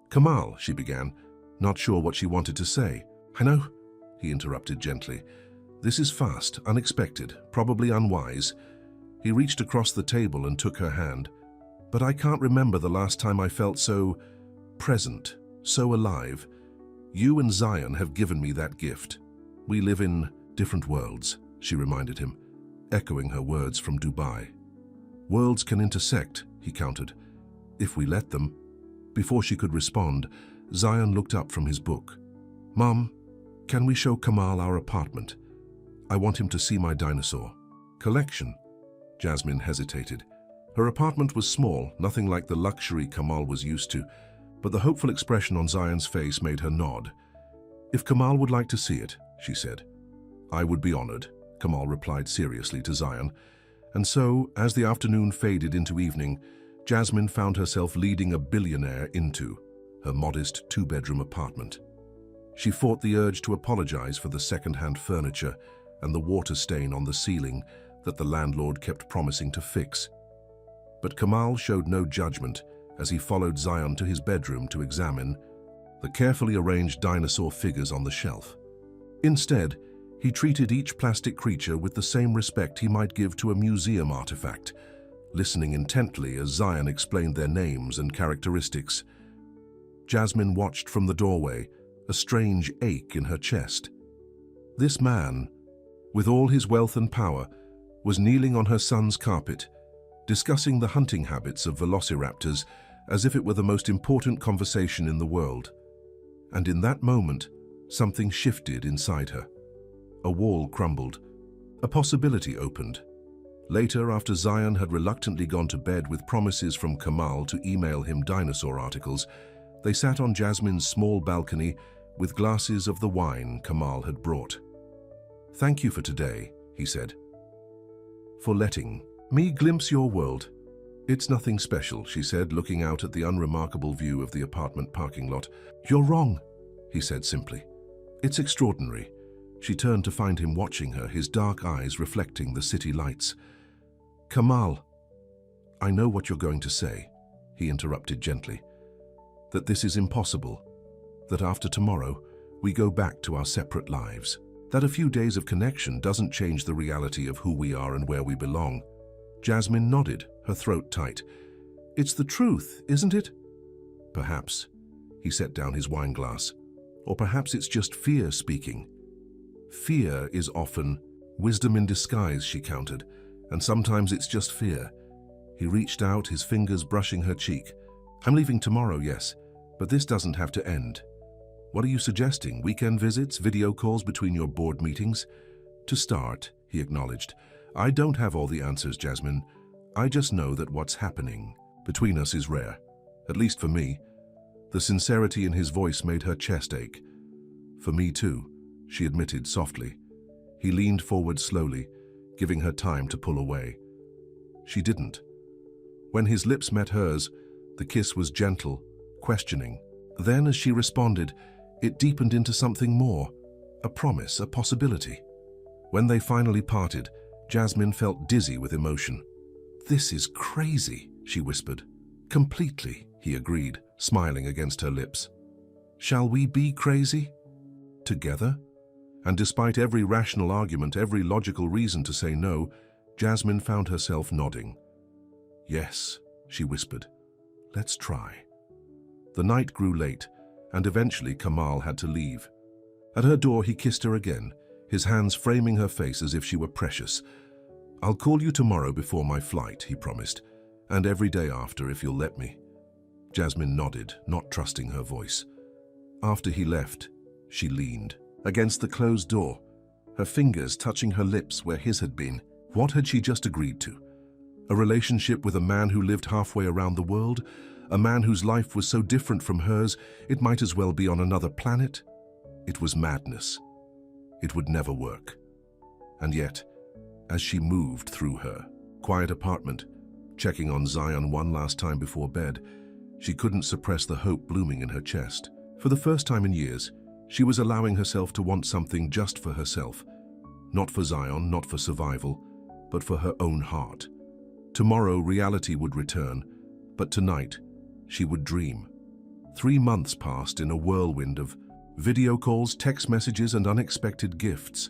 "Kamal," she began, not sure what she wanted to say. "I know," he interrupted gently. "This is fast, unexpected, probably unwise." He reached across the table and took her hand. "But I can't remember the last time I felt so present, so alive. You and Zion have given me that gift. We live in different worlds," she reminded him, echoing her words from Dubai. "Worlds can intersect," he countered, "if we let them." Before she could respond, Zion looked up from his book. "Mom, can we show Kamal our apartment? I want him to see my dinosaur collection." Jasmine hesitated. Her apartment was small, nothing like the luxury Kamal was used to, but the hopeful expression on Zion's face made her nod. "If Kamal would like to see it," she said. "I would be honored," Kamal replied seriously to Zion. And so, as the afternoon faded into evening, Jasmine found herself leading a billionaire into her modest 2-bedroom apartment. She fought the urge to apologize for the second-hand furniture and the water stain on the ceiling that the landlord kept promising to fix. But Kamal showed no judgment as he followed Zion to his bedroom to examine the carefully arranged dinosaur figures on the shelf. Instead, he treated each plastic creature with the same respect he might give to a museum artifact, listening intently as Zion explained their names and characteristics. Jasmine watched from the doorway, a strange ache in her chest. This man, with all his wealth and power, was kneeling on her son's carpet, discussing the hunting habits of velociraptors as if it were the most important conversation in the world. And in that moment, something shifted inside her. A wall crumbled. A possibility opened. Later, after Zion had reluctantly gone to bed with promises from Kamal to email him dinosaur articles, they sat on Jasmine's small balcony with glasses of the wine Kamal had brought. "Thank you for today," he said, "for letting me glimpse your world." "It's nothing special," she said, looking out at the unremarkable view of the apartment parking lot. "You're wrong," he said simply. "It's extraordinary." She turned to find him watching her, his dark eyes reflecting the city lights. "Kamal, I know what you're going to say," he interrupted gently. "That this is impossible. That after tomorrow, we go back to our separate lives. That a few days of connection doesn't change the reality of who we are and where we belong." Jasmine nodded, her throat tight. "It's the truth, isn't it?" "Perhaps." He set down his wine glass. "Or perhaps it's just fear speaking." "Fear is often wisdom in disguise," she countered, "and sometimes it's just fear." He reached out, his fingers brushing her cheek. "I'm leaving tomorrow, yes, but this doesn't have to end." "What are you suggesting? Weekend visits, video calls between your board meetings?" "To start," he acknowledged. "I don't have all the answers, Jasmine. I just know that what's happening between us is rare, at least for me." The sincerity in his voice made her chest ache. For me too, she admitted softly. He leaned forward slowly, giving her time to pull away. She didn't. When his lips met hers, the kiss was gentle, questioning. Then, as she responded, it deepened into something more, a promise, a possibility. When they finally parted, Jasmine felt dizzy with emotion. "This is crazy," she whispered. "Completely," he agreed, smiling against her lips. "Shall we be crazy? Together?" And despite every rational argument, every logical reason to say no, Jasmine found herself nodding. "Yes," she whispered. "Let's try." The night grew late, and eventually Kamal had to leave. At her door, he kissed her again, his hands framing her face as if she were precious. "I'll call you tomorrow before my flight," he promised, "and every day after if you'll let me." Jasmine nodded, not trusting her voice. After he left, she leaned against the closed door, her fingers touching her lips where his had been. What had she just agreed to? A relationship with a man who lived halfway around the world? A man whose life was so different from hers, it might as well be on another planet? It was madness. It would never work. And yet, as she moved through her quiet apartment, checking on Zion one last time before bed, she couldn't suppress the hope blooming in her chest. For the first time in years, she was allowing herself to want something just for herself. Not for Zion, not for survival, but for her own heart. Tomorrow, reality would return, but tonight, she would dream. 3 months passed in a whirlwind of video calls, text messages, and unexpected gifts.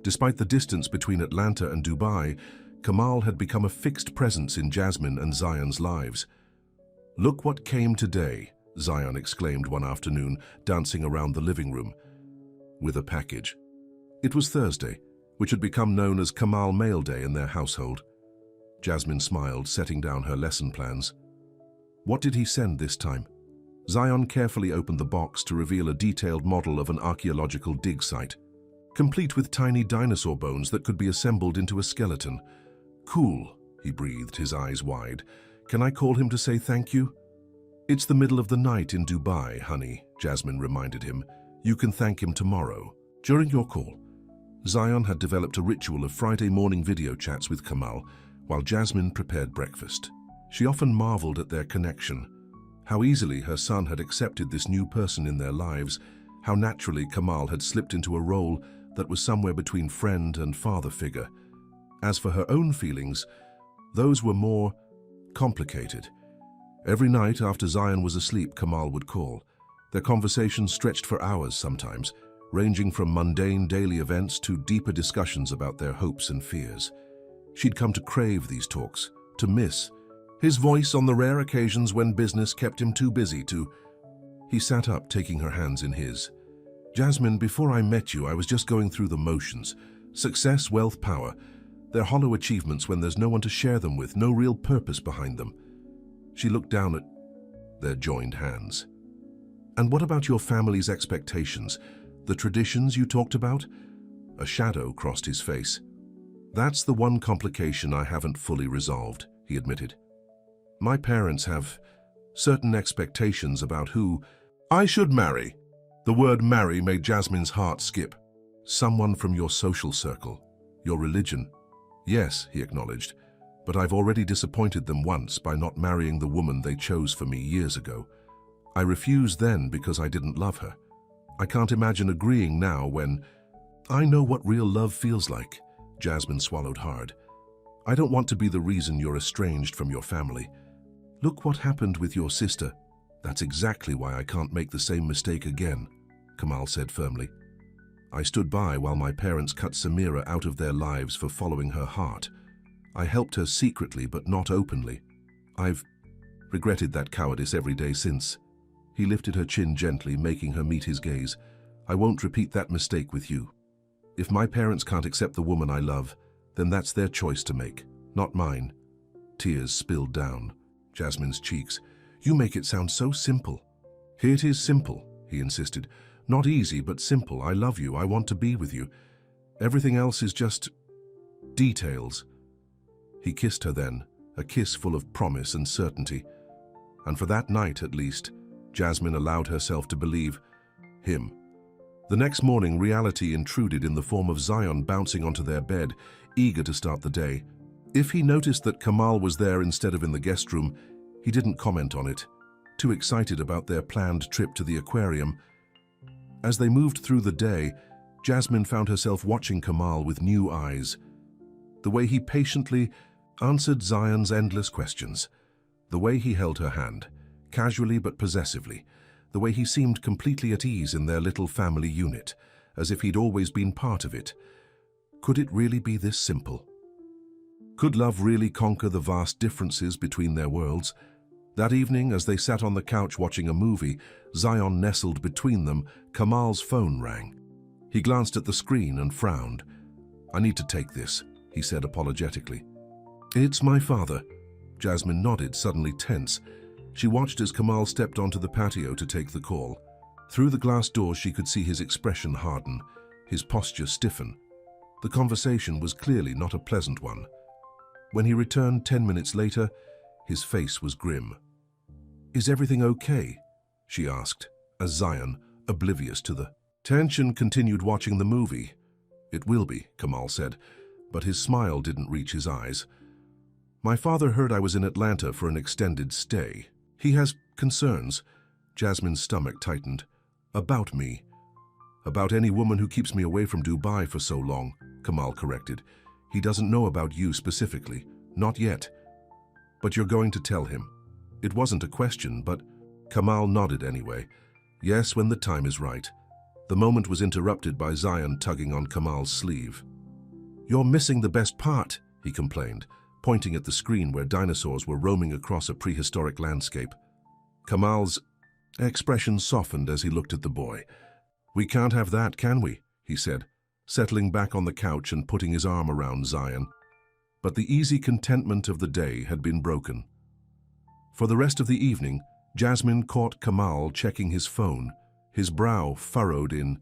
Despite the distance between Atlanta and Dubai, Kamal had become a fixed presence in Jasmine and Zion's lives. "Look what came today," Zion exclaimed one afternoon, dancing around the living room with a package. It was Thursday, which had become known as Kamal Mail Day in their household. Jasmine smiled, setting down her lesson plans. What did he send this time? Zion carefully opened the box to reveal a detailed model of an archaeological dig site, complete with tiny dinosaur bones that could be assembled into a skeleton. "Cool," he breathed, his eyes wide. "Can I call him to say thank you?" "It's the middle of the night in Dubai, honey," Jasmine reminded him. "You can thank him tomorrow." During your call, Zion had developed a ritual of Friday morning video chats with Kamal while Jasmine prepared breakfast. She often marveled at their connection, how easily her son had accepted this new person in their lives, how naturally Kamal had slipped into a role that was somewhere between friend and father figure. As for her own feelings, those were more complicated. Every night after Zion was asleep, Kamal would call. Their conversations stretched for hours sometimes, ranging from mundane daily events to deeper discussions about their hopes and fears. She'd come to crave these talks, to miss his voice on the rare occasions when business kept him too busy to... He sat up, taking her hands in his. "Jasmine, before I met you, I was just going through the motions. Success, wealth, power. They're hollow achievements when there's no one to share them with, no real purpose behind them." She looked down at their joined hands. "And what about your family's expectations? The traditions you talked about?" A shadow crossed his face. "That's the one complication I haven't fully resolved," he admitted. "My parents have certain expectations about who I should marry." The word marry made Jasmine's heart skip. "Someone from your social circle, your religion." "Yes," he acknowledged, "but I've already disappointed them once by not marrying the woman they chose for me years ago. I refused then because I didn't love her. I can't imagine agreeing now when I know what real love feels like." Jasmine swallowed hard. "I don't want to be the reason you're estranged from your family. Look what happened with your sister. That's exactly why I can't make the same mistake again," Kamal said firmly. "I stood by while my parents cut Samira out of their lives for following her heart. I helped her secretly but not openly. I've regretted that cowardice every day since." He lifted her chin gently, making her meet his gaze. "I won't repeat that mistake with you. If my parents can't accept the woman I love, then that's their choice to make, not mine." Tears spilled down Jasmine's cheeks. "You make it sound so simple." "It is simple," he insisted. "Not easy, but simple. I love you. I want to be with you. Everything else is just details." He kissed her then, a kiss full of promise and certainty. And for that night, at least, Jasmine allowed herself to believe him. The next morning, reality intruded in the form of Zion bouncing onto their bed, eager to start the day. If he noticed that Kamal was there instead of in the guest room, he didn't comment on it, too excited about their planned trip to the aquarium. As they moved through the day, Jasmine found herself watching Kamal with new eyes. The way he patiently answered Zion's endless questions, the way he held her hand, casually but possessively, the way he seemed completely at ease in their little family unit, as if he'd always been part of it. Could it really be this simple? Could love really conquer the vast differences between their worlds? That evening, as they sat on the couch watching a movie, Zion nestled between them, Kamal's phone rang. He glanced at the screen and frowned. "I need to take this," he said apologetically. "It's my father." Jasmine nodded, suddenly tense. She watched as Kamal stepped onto the patio to take the call. Through the glass door, she could see his expression harden, his posture stiffen. The conversation was clearly not a pleasant one. When he returned 10 minutes later, his face was grim. "Is everything okay?" she asked, as Zion, oblivious to the tension, continued watching the movie. "It will be," Kamal said, but his smile didn't reach his eyes. "My father heard I was in Atlanta for an extended stay. He has concerns." Jasmine's stomach tightened. "About me. About any woman who keeps me away from Dubai for so long," Kamal corrected. "He doesn't know about you specifically. Not yet. But you're going to tell him." It wasn't a question, but Kamal nodded anyway. "Yes, when the time is right." The moment was interrupted by Zion tugging on Kamal's sleeve. "You're missing the best part," he complained, pointing at the screen where dinosaurs were roaming across a prehistoric landscape. Kamal's expression softened as he looked at the boy. "We can't have that, can we?" he said, settling back on the couch and putting his arm around Zion. But the easy contentment of the day had been broken. For the rest of the evening, Jasmine caught Kamal checking his phone, his brow furrowed in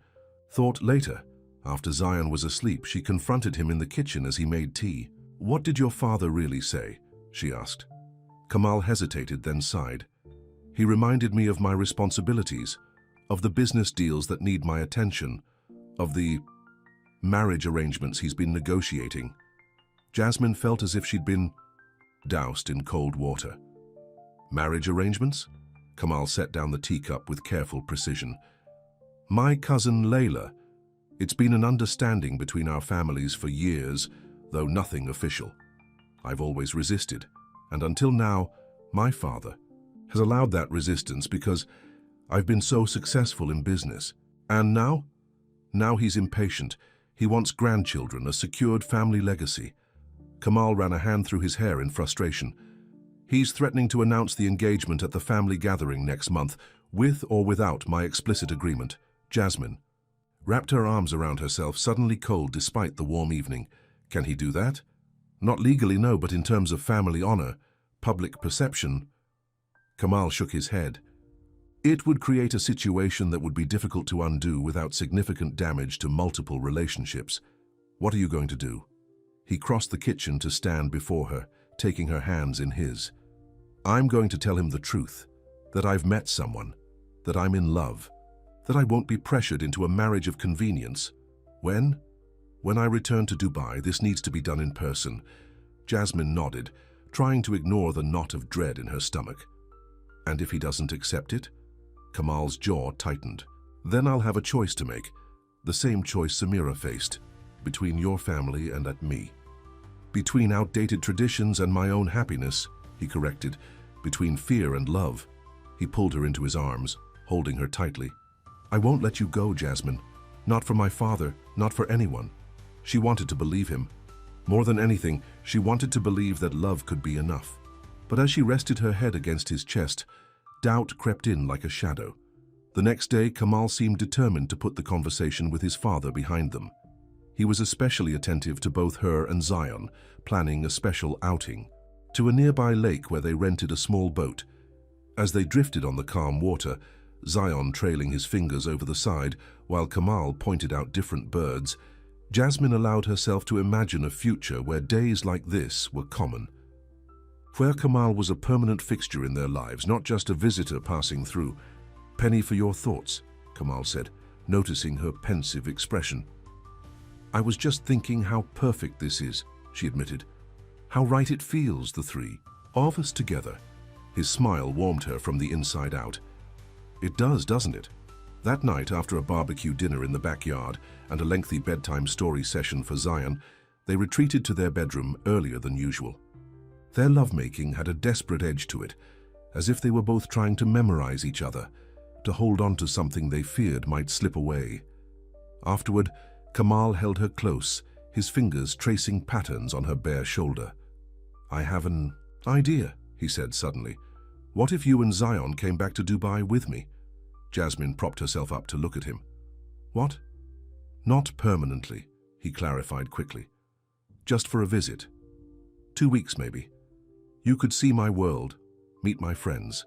thought. Later, after Zion was asleep, she confronted him in the kitchen as he made tea. "What did your father really say?" she asked. Kamal hesitated, then sighed. "He reminded me of my responsibilities, of the business deals that need my attention, of the marriage arrangements he's been negotiating." Jasmine felt as if she'd been doused in cold water. "Marriage arrangements?" Kamal set down the teacup with careful precision. "My cousin Layla. It's been an understanding between our families for years, though nothing official. I've always resisted, and until now, my father has allowed that resistance because I've been so successful in business. And now? Now he's impatient. He wants grandchildren, a secured family legacy." Kamal ran a hand through his hair in frustration. "He's threatening to announce the engagement at the family gathering next month, with or without my explicit agreement." Jasmine wrapped her arms around herself, suddenly cold despite the warm evening. "Can he do that?" "Not legally, no, but in terms of family honor, public perception." Kamal shook his head. "It would create a situation that would be difficult to undo without significant damage to multiple relationships. What are you going to do?" He crossed the kitchen to stand before her, taking her hands in his. "I'm going to tell him the truth, that I've met someone, that I'm in love, that I won't be pressured into a marriage of convenience. When? When I return to Dubai. This needs to be done in person." Jasmine nodded, trying to ignore the knot of dread in her stomach. "And if he doesn't accept it?" Kamal's jaw tightened. "Then I'll have a choice to make, the same choice Samira faced, between your family and at me. Between outdated traditions and my own happiness," he corrected, "between fear and love." He pulled her into his arms, holding her tightly. "I won't let you go, Jasmine. Not for my father, not for anyone." She wanted to believe him. More than anything, she wanted to believe that love could be enough. But as she rested her head against his chest, doubt crept in like a shadow. The next day, Kamal seemed determined to put the conversation with his father behind them. He was especially attentive to both her and Zion, planning a special outing to a nearby lake where they rented a small boat. As they drifted on the calm water, Zion trailing his fingers over the side while Kamal pointed out different birds, Jasmine allowed herself to imagine a future where days like this were common. Where Kamal was a permanent fixture in their lives, not just a visitor passing through. "Penny for your thoughts," Kamal said. noticing her pensive expression. "I was just thinking how perfect this is," she admitted. "How right it feels, the three of us together." His smile warmed her from the inside out. "It does, doesn't it?" That night, after a barbecue dinner in the backyard and a lengthy bedtime story session for Zion, they retreated to their bedroom earlier than usual. Their lovemaking had a desperate edge to it, as if they were both trying to memorize each other, to hold on to something they feared might slip away. Afterward, Kamal held her close, his fingers tracing patterns on her bare shoulder. "I have an idea," he said suddenly. "What if you and Zion came back to Dubai with me?" Jasmine propped herself up to look at him. "What?" "Not permanently," he clarified quickly. "Just for a visit. 2 weeks, maybe. You could see my world, meet my friends.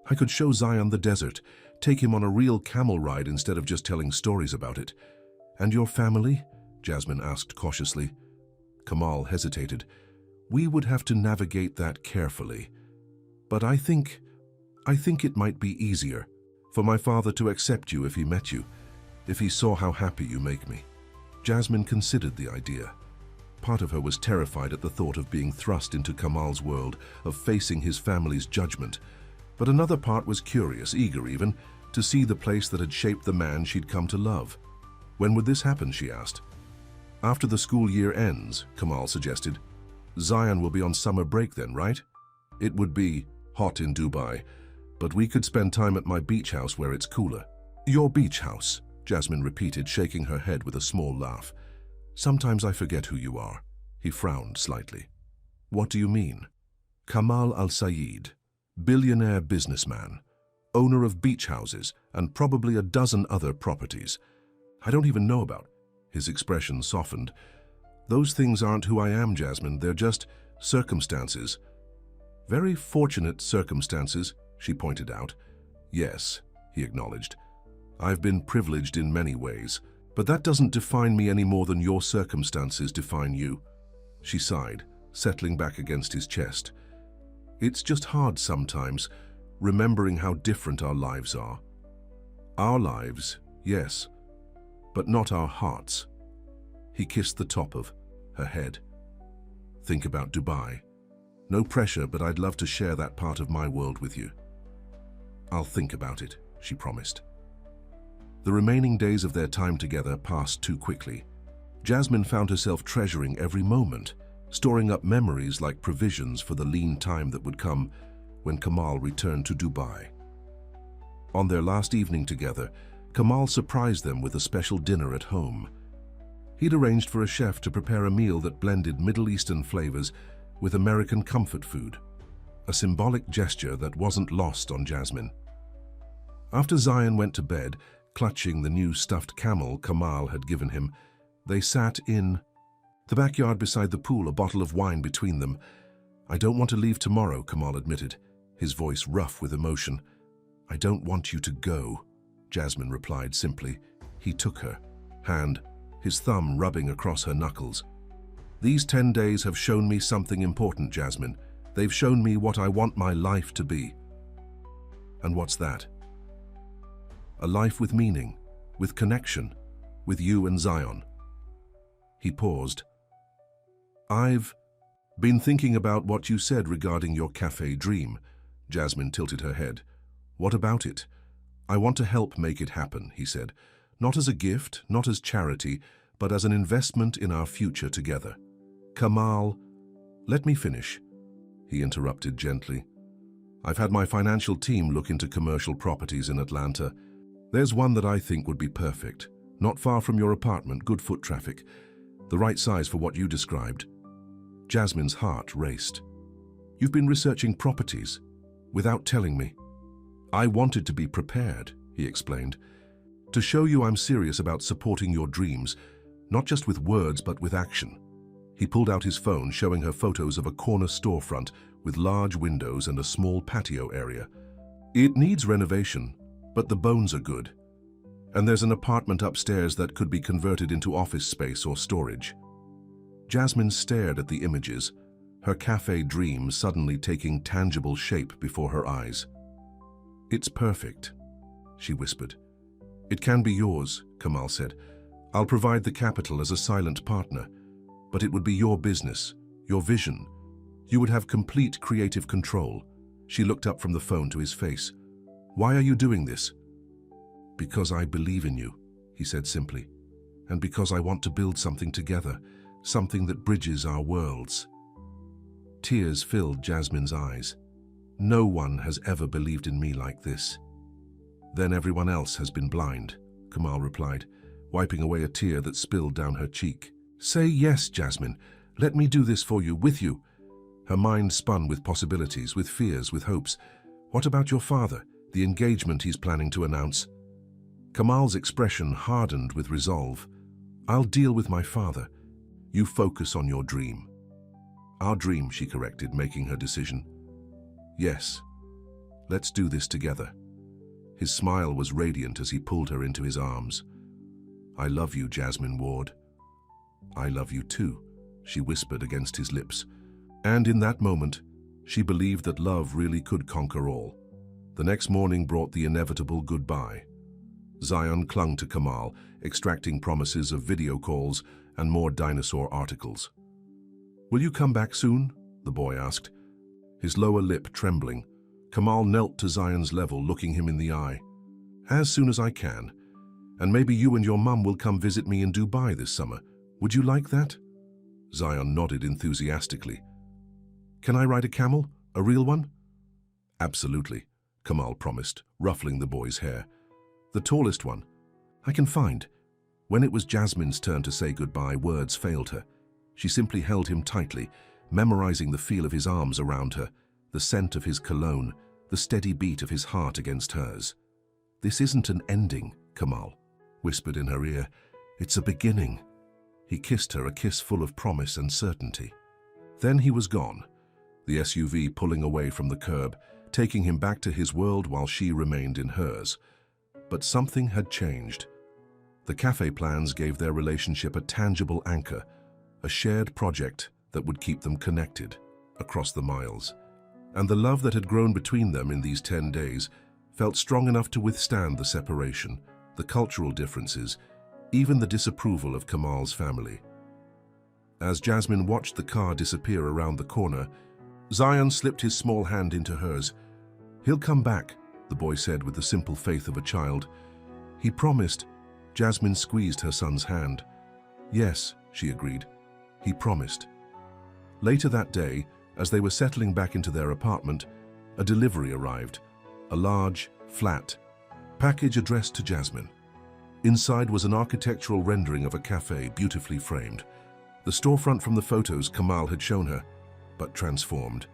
I could show Zion the desert, take him on a real camel ride instead of just telling stories about it." "And your family?" Jasmine asked cautiously. Kamal hesitated. "We would have to navigate that carefully. But I think it might be easier for my father to accept you if he met you, if he saw how happy you make me." Jasmine considered the idea. Part of her was terrified at the thought of being thrust into Kamal's world, of facing his family's judgment. But another part was curious, eager even, to see the place that had shaped the man she'd come to love. "When would this happen?" she asked. "After the school year ends," Kamal suggested. "Zion will be on summer break then, right? It would be hot in Dubai, but we could spend time at my beach house where it's cooler." "Your beach house," Jasmine repeated, shaking her head with a small laugh. "Sometimes I forget who you are." He frowned slightly. "What do you mean?" "Kamal Al-Sayed, billionaire businessman, owner of beach houses and probably a dozen other properties. I don't even know about." His expression softened. "Those things aren't who I am, Jasmine. They're just circumstances." "Very fortunate circumstances," she pointed out. "Yes," he acknowledged. "I've been privileged in many ways, but that doesn't define me any more than your circumstances define you." She sighed, settling back against his chest. "It's just hard sometimes, remembering how different our lives are. Our lives, yes, but not our hearts." He kissed the top of her head. "Think about Dubai. No pressure, but I'd love to share that part of my world with you." "I'll think about it," she promised. The remaining days of their time together passed too quickly. Jasmine found herself treasuring every moment, storing up memories like provisions for the lean time that would come when Kamal returned to Dubai. On their last evening together, Kamal surprised them with a special dinner at home. He'd arranged for a chef to prepare a meal that blended Middle Eastern flavors with American comfort food, a symbolic gesture that wasn't lost on Jasmine. After Zion went to bed, clutching the new stuffed camel Kamal had given him, they sat in the backyard beside the pool, a bottle of wine between them. "I don't want to leave tomorrow," Kamal admitted, his voice rough with emotion. "I don't want you to go," Jasmine replied simply. He took her hand, his thumb rubbing across her knuckles. "These 10 days have shown me something important, Jasmine. They've shown me what I want my life to be." "And what's that?" "A life with meaning, with connection, with you and Zion." He paused. "I've been thinking about what you said regarding your cafe dream." Jasmine tilted her head. "What about it?" "I want to help make it happen," he said. "Not as a gift, not as charity, but as an investment in our future together." "Kamal, let me finish," he interrupted gently. "I've had my financial team look into commercial properties in Atlanta. There's one that I think would be perfect, not far from your apartment, good foot traffic, the right size for what you described." Jasmine's heart raced. "You've been researching properties without telling me." "I wanted to be prepared," he explained, "to show you I'm serious about supporting your dreams, not just with words but with action." He pulled out his phone, showing her photos of a corner storefront with large windows and a small patio area. "It needs renovation, but the bones are good. And there's an apartment upstairs that could be converted into office space or storage." Jasmine stared at the images, her cafe dream suddenly taking tangible shape before her eyes. "It's perfect," she whispered. It can be yours, Kamal said. I'll provide the capital as a silent partner, but it would be your business, your vision. You would have complete creative control. She looked up from the phone to his face. Why are you doing this? Because I believe in you, he said simply, and because I want to build something together, something that bridges our worlds. Tears filled Jasmine's eyes. No one has ever believed in me like this. Then everyone else has been blind, Kamal replied, wiping away a tear that spilled down her cheek. Say yes, Jasmine. Let me do this for you, with you. Her mind spun with possibilities, with fears, with hopes. What about your father, the engagement he's planning to announce? Kamal's expression hardened with resolve. I'll deal with my father. You focus on your dream. Our dream, she corrected, making her decision. Yes, let's do this together. His smile was radiant as he pulled her into his arms. I love you, Jasmine Ward. I love you too, she whispered against his lips. And in that moment, she believed that love really could conquer all. The next morning brought the inevitable goodbye. Zion clung to Kamal, extracting promises of video calls and more dinosaur articles. Will you come back soon? The boy asked. His lower lip trembling, Kamal knelt to Zion's level, looking him in the eye. As soon as I can. And maybe you and your mum will come visit me in Dubai this summer. Would you like that? Zion nodded enthusiastically. Can I ride a camel? A real one? Absolutely, Kamal promised, ruffling the boy's hair. The tallest one. I can find. When it was Jasmine's turn to say goodbye, words failed her. She simply held him tightly, memorizing the feel of his arms around her, the scent of his cologne, the steady beat of his heart against hers. This isn't an ending, Kamal whispered in her ear. It's a beginning. He kissed her, a kiss full of promise and certainty. Then he was gone, the SUV pulling away from the curb, taking him back to his world while she remained in hers. But something had changed. The cafe plans gave their relationship a tangible anchor, a shared project that would keep them connected across the miles. And the love that had grown between them in these 10 days felt strong enough to withstand the separation, the cultural differences, even the disapproval of Kamal's family. As Jasmine watched the car disappear around the corner, Zion slipped his small hand into hers. He'll come back, the boy said with the simple faith of a child. He promised. Jasmine squeezed her son's hand. Yes, she agreed. He promised. Later that day, as they were settling back into their apartment, a delivery arrived, a large, flat package addressed to Jasmine. Inside was an architectural rendering of a cafe, beautifully framed. The storefront from the photos Kamal had shown her, but transformed.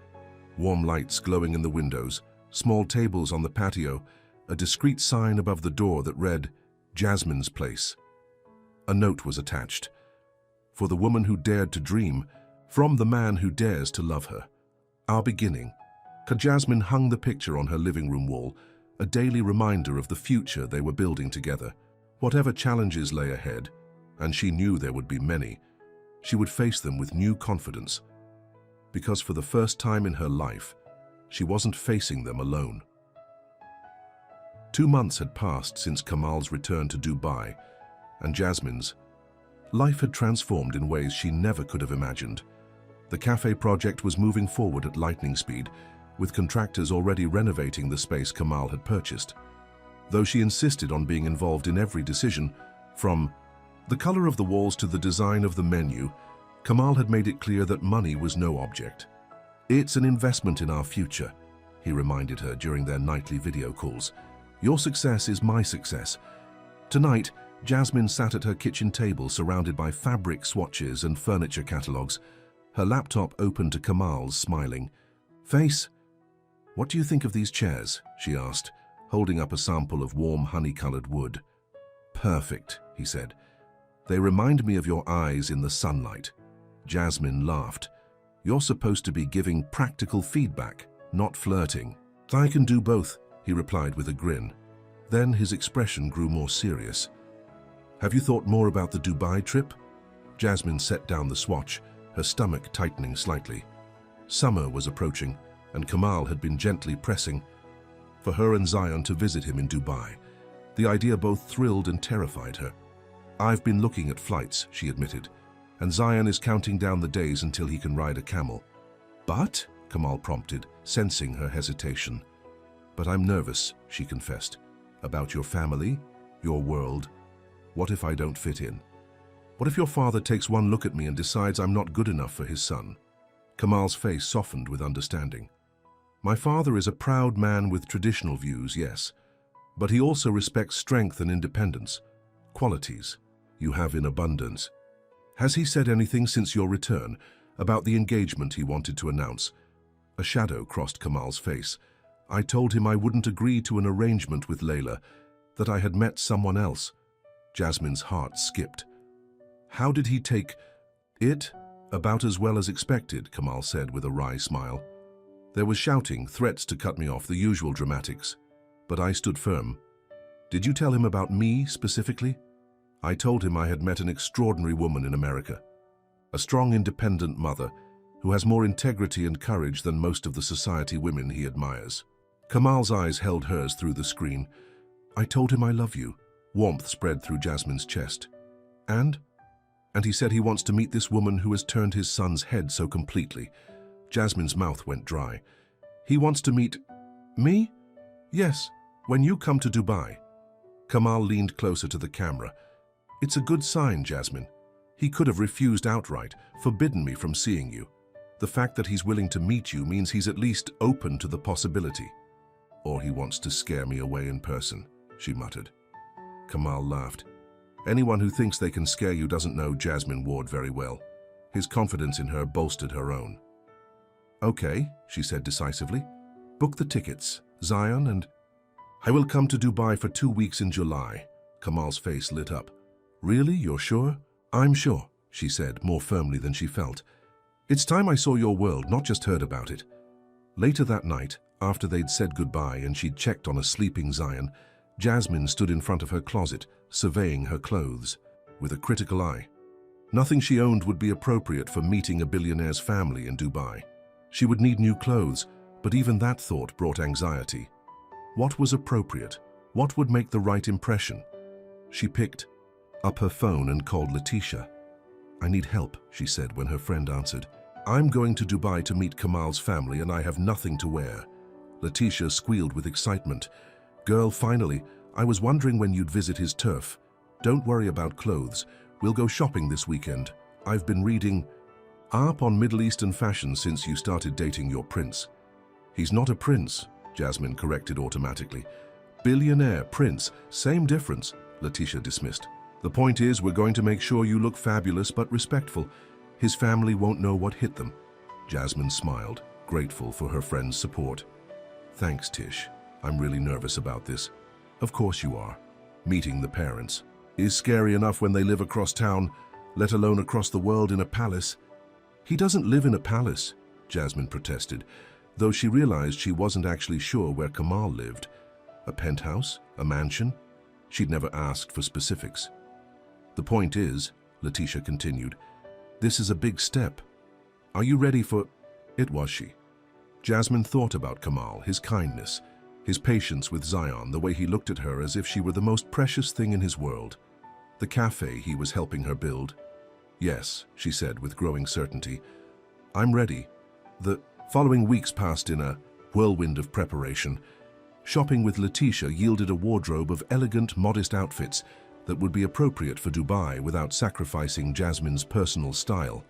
Warm lights glowing in the windows, small tables on the patio, a discreet sign above the door that read, Jasmine's Place. A note was attached. For the woman who dared to dream, from the man who dares to love her. Our beginning. Jasmine hung the picture on her living room wall, a daily reminder of the future they were building together. Whatever challenges lay ahead, and she knew there would be many, she would face them with new confidence. Because for the first time in her life, she wasn't facing them alone. 2 months had passed since Kamal's return to Dubai, and Jasmine's. Life had transformed in ways she never could have imagined. The cafe project was moving forward at lightning speed, with contractors already renovating the space Kamal had purchased. Though she insisted on being involved in every decision, from the color of the walls to the design of the menu, Kamal had made it clear that money was no object. It's an investment in our future, he reminded her during their nightly video calls. Your success is my success. Tonight, Jasmine sat at her kitchen table surrounded by fabric swatches and furniture catalogs, her laptop open to Kamal's, smiling. Face, what do you think of these chairs? She asked, holding up a sample of warm honey-colored wood. Perfect, he said. They remind me of your eyes in the sunlight. Jasmine laughed. You're supposed to be giving practical feedback, not flirting. I can do both, he replied with a grin. Then his expression grew more serious. Have you thought more about the Dubai trip? Jasmine set down the swatch, her stomach tightening slightly. Summer was approaching, and Kamal had been gently pressing for her and Zion to visit him in Dubai. The idea both thrilled and terrified her. "I've been looking at flights," she admitted, "and Zion is counting down the days until he can ride a camel." "But?" Kamal prompted, sensing her hesitation. "But I'm nervous," she confessed. "About your family, your world. What if I don't fit in? What if your father takes one look at me and decides I'm not good enough for his son?" Kamal's face softened with understanding. "My father is a proud man with traditional views, yes, but he also respects strength and independence, qualities you have in abundance. Has he said anything since your return about the engagement he wanted to announce?" A shadow crossed Kamal's face. "I told him I wouldn't agree to an arrangement with Layla, that I had met someone else." Jasmine's heart skipped. "How did he take it?" "About as well as expected," Kamal said with a wry smile. "There was shouting, threats to cut me off, the usual dramatics. But I stood firm." "Did you tell him about me specifically?" "I told him I had met an extraordinary woman in America. A strong, independent mother who has more integrity and courage than most of the society women he admires." Kamal's eyes held hers through the screen. "I told him I love you." Warmth spread through Jasmine's chest. And he said he wants to meet this woman who has turned his son's head so completely." Jasmine's mouth went dry. "He wants to meet me?" "Yes, when you come to Dubai." Kamal leaned closer to the camera. "It's a good sign, Jasmine. He could have refused outright, forbidden me from seeing you. The fact that he's willing to meet you means he's at least open to the possibility. Or he wants to scare me away in person," she muttered. Kamal laughed. "Anyone who thinks they can scare you doesn't know Jasmine Ward very well." His confidence in her bolstered her own. "Okay," she said decisively. "Book the tickets, Zion, and I will come to Dubai for 2 weeks in July." Kamal's face lit up. "Really? You're sure?" "I'm sure," she said, more firmly than she felt. "It's time I saw your world, not just heard about it." Later that night, after they'd said goodbye and she'd checked on a sleeping Zion, Jasmine stood in front of her closet, surveying her clothes with a critical eye. Nothing she owned would be appropriate for meeting a billionaire's family in Dubai. She would need new clothes, but even that thought brought anxiety. What was appropriate? What would make the right impression? She picked up her phone and called Letitia. "I need help," she said when her friend answered. "I'm going to Dubai to meet Kamal's family and I have nothing to wear." Letitia squealed with excitement. "Girl, finally, I was wondering when you'd visit his turf. Don't worry about clothes. We'll go shopping this weekend. I've been reading up on Middle Eastern fashion since you started dating your prince." "He's not a prince," Jasmine corrected automatically. "Billionaire, prince, same difference," Letitia dismissed. "The point is, we're going to make sure you look fabulous but respectful. His family won't know what hit them." Jasmine smiled, grateful for her friend's support. "Thanks, Tish. I'm really nervous about this." "Of course you are. Meeting the parents is scary enough when they live across town, let alone across the world in a palace." "He doesn't live in a palace," Jasmine protested, though she realized she wasn't actually sure where Kamal lived. A penthouse? A mansion? She'd never asked for specifics. "The point is," Letitia continued, "this is a big step. Are you ready for it?" Was she? Jasmine thought about Kamal, his kindness, his patience with Zion, the way he looked at her as if she were the most precious thing in his world. The cafe he was helping her build. "Yes," she said with growing certainty. "I'm ready." The following weeks passed in a whirlwind of preparation. Shopping with Letitia yielded a wardrobe of elegant, modest outfits that would be appropriate for Dubai without sacrificing Jasmine's personal style.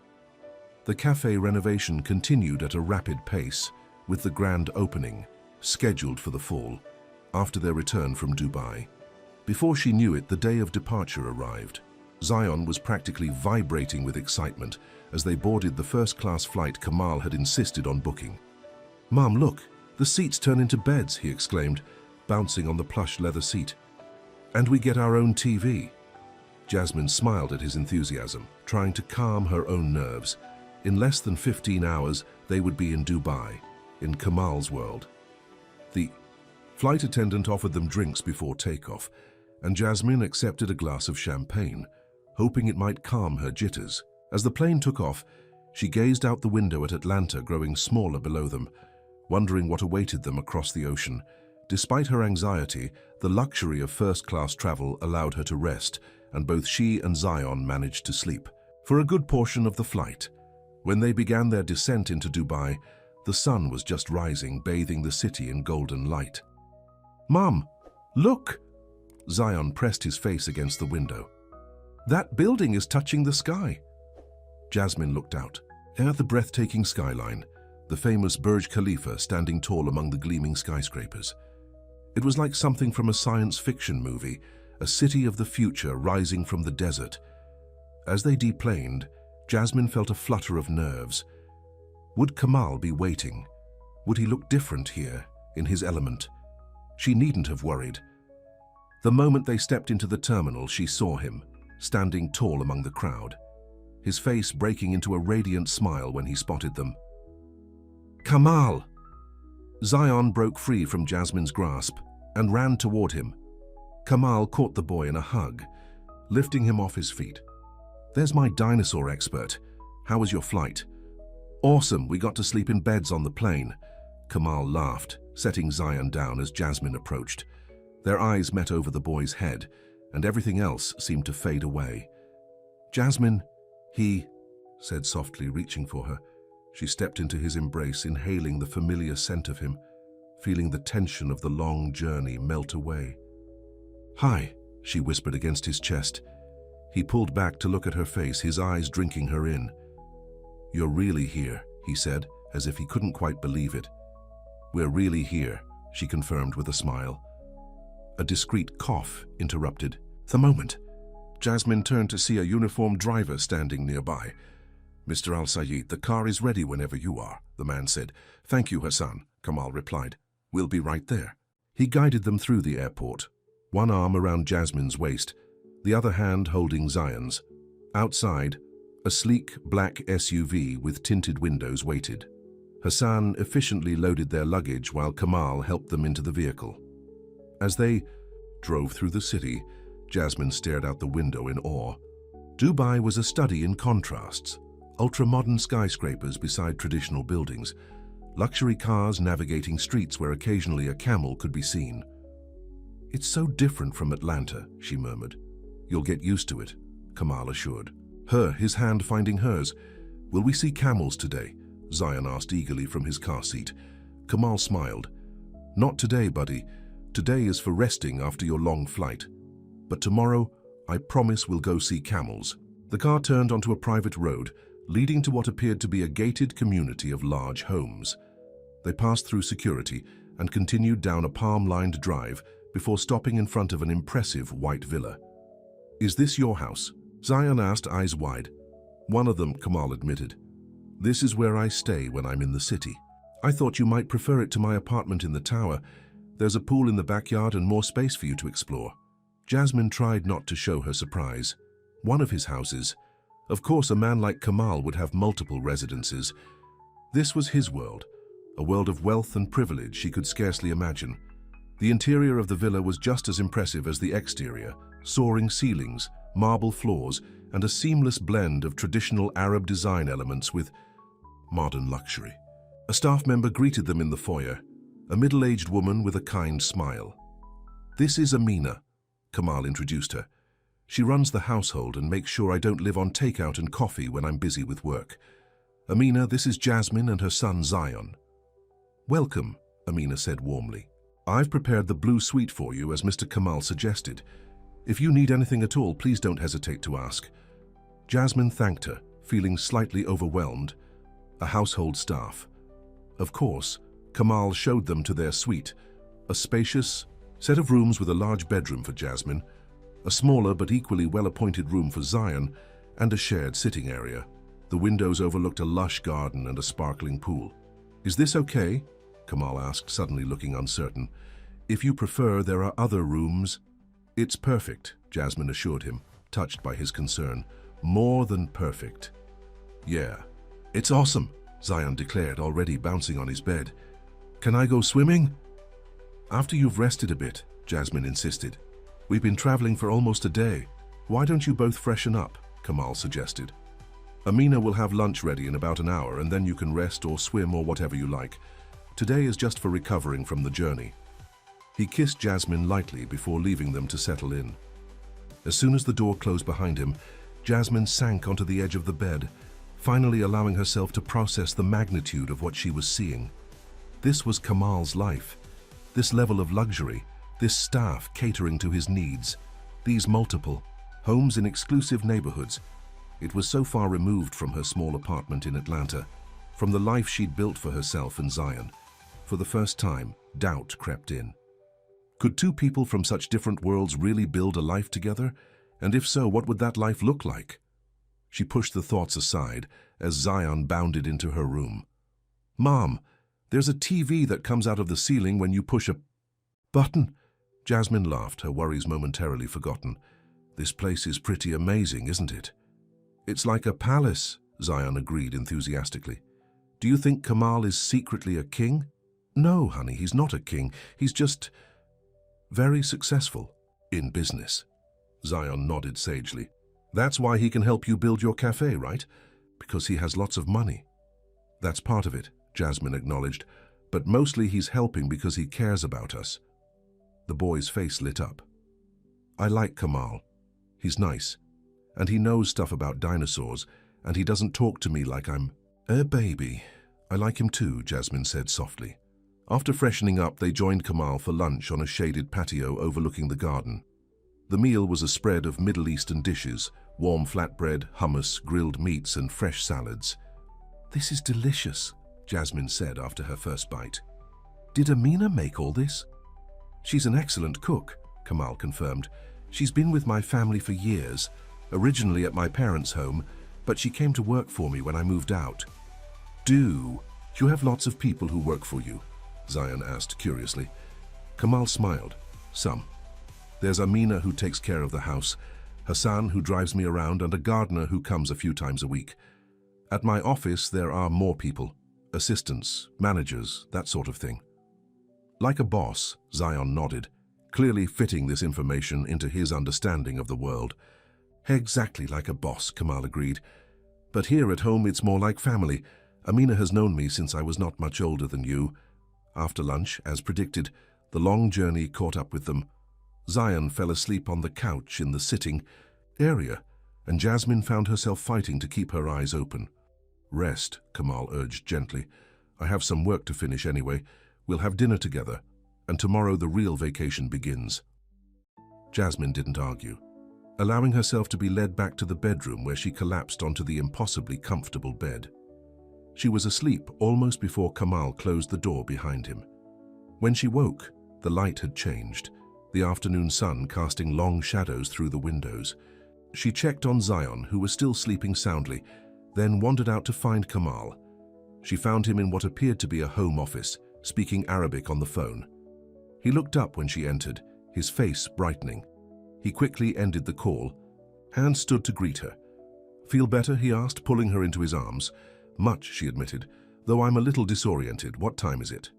The cafe renovation continued at a rapid pace, with the grand opening scheduled for the fall, after their return from Dubai. Before she knew it, the day of departure arrived. Zion was practically vibrating with excitement as they boarded the first-class flight Kamal had insisted on booking. "Mom, look, the seats turn into beds," he exclaimed, bouncing on the plush leather seat. "And we get our own TV." Jasmine smiled at his enthusiasm, trying to calm her own nerves. In less than 15 hours, they would be in Dubai, in Kamal's world. The flight attendant offered them drinks before takeoff, and Jasmine accepted a glass of champagne, hoping it might calm her jitters. As the plane took off, she gazed out the window at Atlanta growing smaller below them, wondering what awaited them across the ocean. Despite her anxiety, The luxury of first-class travel allowed her to rest, and both she and Zion managed to sleep. For a good portion of the flight, when they began their descent into Dubai, the sun was just rising, bathing the city in golden light. "Mom, look!" Zion pressed his face against the window. "That building is touching the sky." Jasmine looked out. At the breathtaking skyline, the famous Burj Khalifa standing tall among the gleaming skyscrapers. It was like something from a science fiction movie, a city of the future rising from the desert. As they deplaned, Jasmine felt a flutter of nerves. Would Kamal be waiting? Would he look different here, in his element? She needn't have worried. The moment they stepped into the terminal, she saw him, standing tall among the crowd, his face breaking into a radiant smile when he spotted them. "Kamal!" Zion broke free from Jasmine's grasp and ran toward him. Kamal caught the boy in a hug, lifting him off his feet. "There's my dinosaur expert. How was your flight?" "Awesome, we got to sleep in beds on the plane." Kamal laughed, setting Zion down as Jasmine approached. Their eyes met over the boy's head, and everything else seemed to fade away. "Jasmine," he said softly, reaching for her. She stepped into his embrace, inhaling the familiar scent of him, feeling the tension of the long journey melt away. "Hi," she whispered against his chest. He pulled back to look at her face, his eyes drinking her in. "You're really here," he said, as if he couldn't quite believe it. "We're really here," she confirmed with a smile. A discreet cough interrupted the moment. Jasmine turned to see a uniformed driver standing nearby. "Mr. Al-Sayed, the car is ready whenever you are," the man said. "Thank you, Hassan," Kamal replied. "We'll be right there." He guided them through the airport, one arm around Jasmine's waist, the other hand holding Zion's. Outside, a sleek black SUV with tinted windows waited. Hassan efficiently loaded their luggage while Kamal helped them into the vehicle. As they drove through the city, Jasmine stared out the window in awe. Dubai was a study in contrasts. Ultra-modern skyscrapers beside traditional buildings, luxury cars navigating streets where occasionally a camel could be seen. "It's so different from Atlanta," she murmured. "You'll get used to it," Kamal assured. His hand finding hers. "Will we see camels today?" Zion asked eagerly from his car seat. Kamal smiled. "Not today, buddy. Today is for resting after your long flight. But tomorrow, I promise we'll go see camels." The car turned onto a private road, leading to what appeared to be a gated community of large homes. They passed through security and continued down a palm-lined drive before stopping in front of an impressive white villa. "Is this your house?" Zion asked, eyes wide. "One of them," Kamal admitted. "This is where I stay when I'm in the city. I thought you might prefer it to my apartment in the tower. There's a pool in the backyard and more space for you to explore." Jasmine tried not to show her surprise. One of his houses. Of course, a man like Kamal would have multiple residences. This was his world, a world of wealth and privilege she could scarcely imagine. The interior of the villa was just as impressive as the exterior, soaring ceilings, marble floors, and a seamless blend of traditional Arab design elements with modern luxury. A staff member greeted them in the foyer, a middle-aged woman with a kind smile. "This is Amina," Kamal introduced her. "She runs the household and makes sure I don't live on takeout and coffee when I'm busy with work. Amina, this is Jasmine and her son Zion." "Welcome," Amina said warmly. "I've prepared the blue suite for you as Mr. Kamal suggested. If you need anything at all, please don't hesitate to ask." Jasmine thanked her, feeling slightly overwhelmed. A household staff. Of course, Kamal showed them to their suite, a spacious set of rooms with a large bedroom for Jasmine, a smaller but equally well-appointed room for Zion, and a shared sitting area. The windows overlooked a lush garden and a sparkling pool. "Is this okay?" Kamal asked, suddenly looking uncertain. "If you prefer, there are other rooms." "It's perfect," Jasmine assured him, touched by his concern. "More than perfect." "Yeah, it's awesome," Zion declared, already bouncing on his bed. "Can I go swimming?" "After you've rested a bit," Jasmine insisted. "We've been traveling for almost a day. Why don't you both freshen up?" Kamal suggested. "Amina will have lunch ready in about an hour, and then you can rest or swim or whatever you like. Today is just for recovering from the journey." He kissed Jasmine lightly before leaving them to settle in. As soon as the door closed behind him, Jasmine sank onto the edge of the bed, finally allowing herself to process the magnitude of what she was seeing. This was Kamal's life. This level of luxury, this staff catering to his needs, these multiple homes in exclusive neighborhoods. It was so far removed from her small apartment in Atlanta, from the life she'd built for herself and Zion. For the first time, doubt crept in. Could two people from such different worlds really build a life together? And if so, what would that life look like? She pushed the thoughts aside as Zion bounded into her room. "Mom, there's a TV that comes out of the ceiling when you push a button." Jasmine laughed, her worries momentarily forgotten. "This place is pretty amazing, isn't it?" "It's like a palace," Zion agreed enthusiastically. "Do you think Kamal is secretly a king?" "No, honey, he's not a king. He's just very successful in business." Zion nodded sagely. "That's why he can help you build your cafe, right? Because he has lots of money." "That's part of it," Jasmine acknowledged, "but mostly he's helping because he cares about us." The boy's face lit up. "I like Kamal. He's nice, and he knows stuff about dinosaurs, and he doesn't talk to me like I'm a baby." "I like him too," Jasmine said softly. After freshening up, they joined Kamal for lunch on a shaded patio overlooking the garden. The meal was a spread of Middle Eastern dishes, warm flatbread, hummus, grilled meats, and fresh salads. "This is delicious," Jasmine said after her first bite. "Did Amina make all this?" "She's an excellent cook," Kamal confirmed. "She's been with my family for years, originally at my parents' home, but she came to work for me when I moved out." "Do you have lots of people who work for you?" Zion asked curiously. Kamal smiled. "Some. There's Amina who takes care of the house, Hassan who drives me around, and a gardener who comes a few times a week. At my office there are more people, assistants, managers, that sort of thing." "Like a boss," Zion nodded, clearly fitting this information into his understanding of the world. "Exactly like a boss," Kamal agreed. "But here at home it's more like family. Amina has known me since I was not much older than you." After lunch, as predicted, the long journey caught up with them. Zion fell asleep on the couch in the sitting area, and Jasmine found herself fighting to keep her eyes open. "Rest," Kamal urged gently. "I have some work to finish anyway. We'll have dinner together, and tomorrow the real vacation begins." Jasmine didn't argue, allowing herself to be led back to the bedroom where she collapsed onto the impossibly comfortable bed. She was asleep almost before Kamal closed the door behind him. When she woke, the light had changed, the afternoon sun casting long shadows through the windows. She checked on Zion, who was still sleeping soundly, then wandered out to find Kamal. She found him in what appeared to be a home office, speaking Arabic on the phone. He looked up when she entered, his face brightening. He quickly ended the call and stood to greet her. "Feel better?" he asked, pulling her into his arms. "Much," she admitted, "though I'm a little disoriented. What time is it?"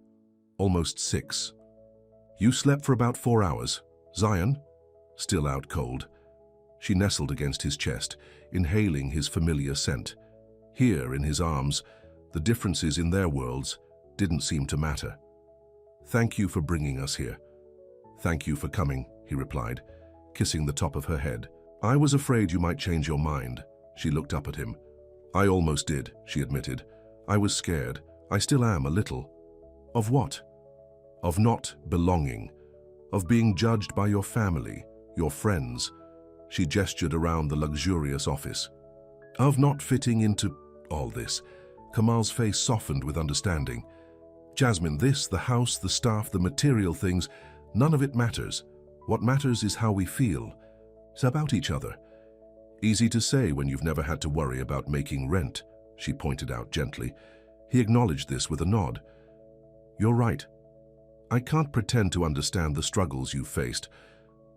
"Almost 6. "You slept for about 4 hours. Zion?" "Still out cold." She nestled against his chest, inhaling his familiar scent. Here, in his arms, the differences in their worlds didn't seem to matter. "Thank you for bringing us here." "Thank you for coming," he replied, kissing the top of her head. "I was afraid you might change your mind." She looked up at him. "I almost did," she admitted. "I was scared. I still am a little." "Of what?" "Of not belonging. Of being judged by your family, your friends." She gestured around the luxurious office. "Of not fitting into all this." Kamal's face softened with understanding. "Jasmine, this, the house, the staff, the material things, none of it matters. What matters is how we feel. It's about each other. Easy to say when you've never had to worry about making rent," she pointed out gently. He acknowledged this with a nod. "You're right. I can't pretend to understand the struggles you've faced,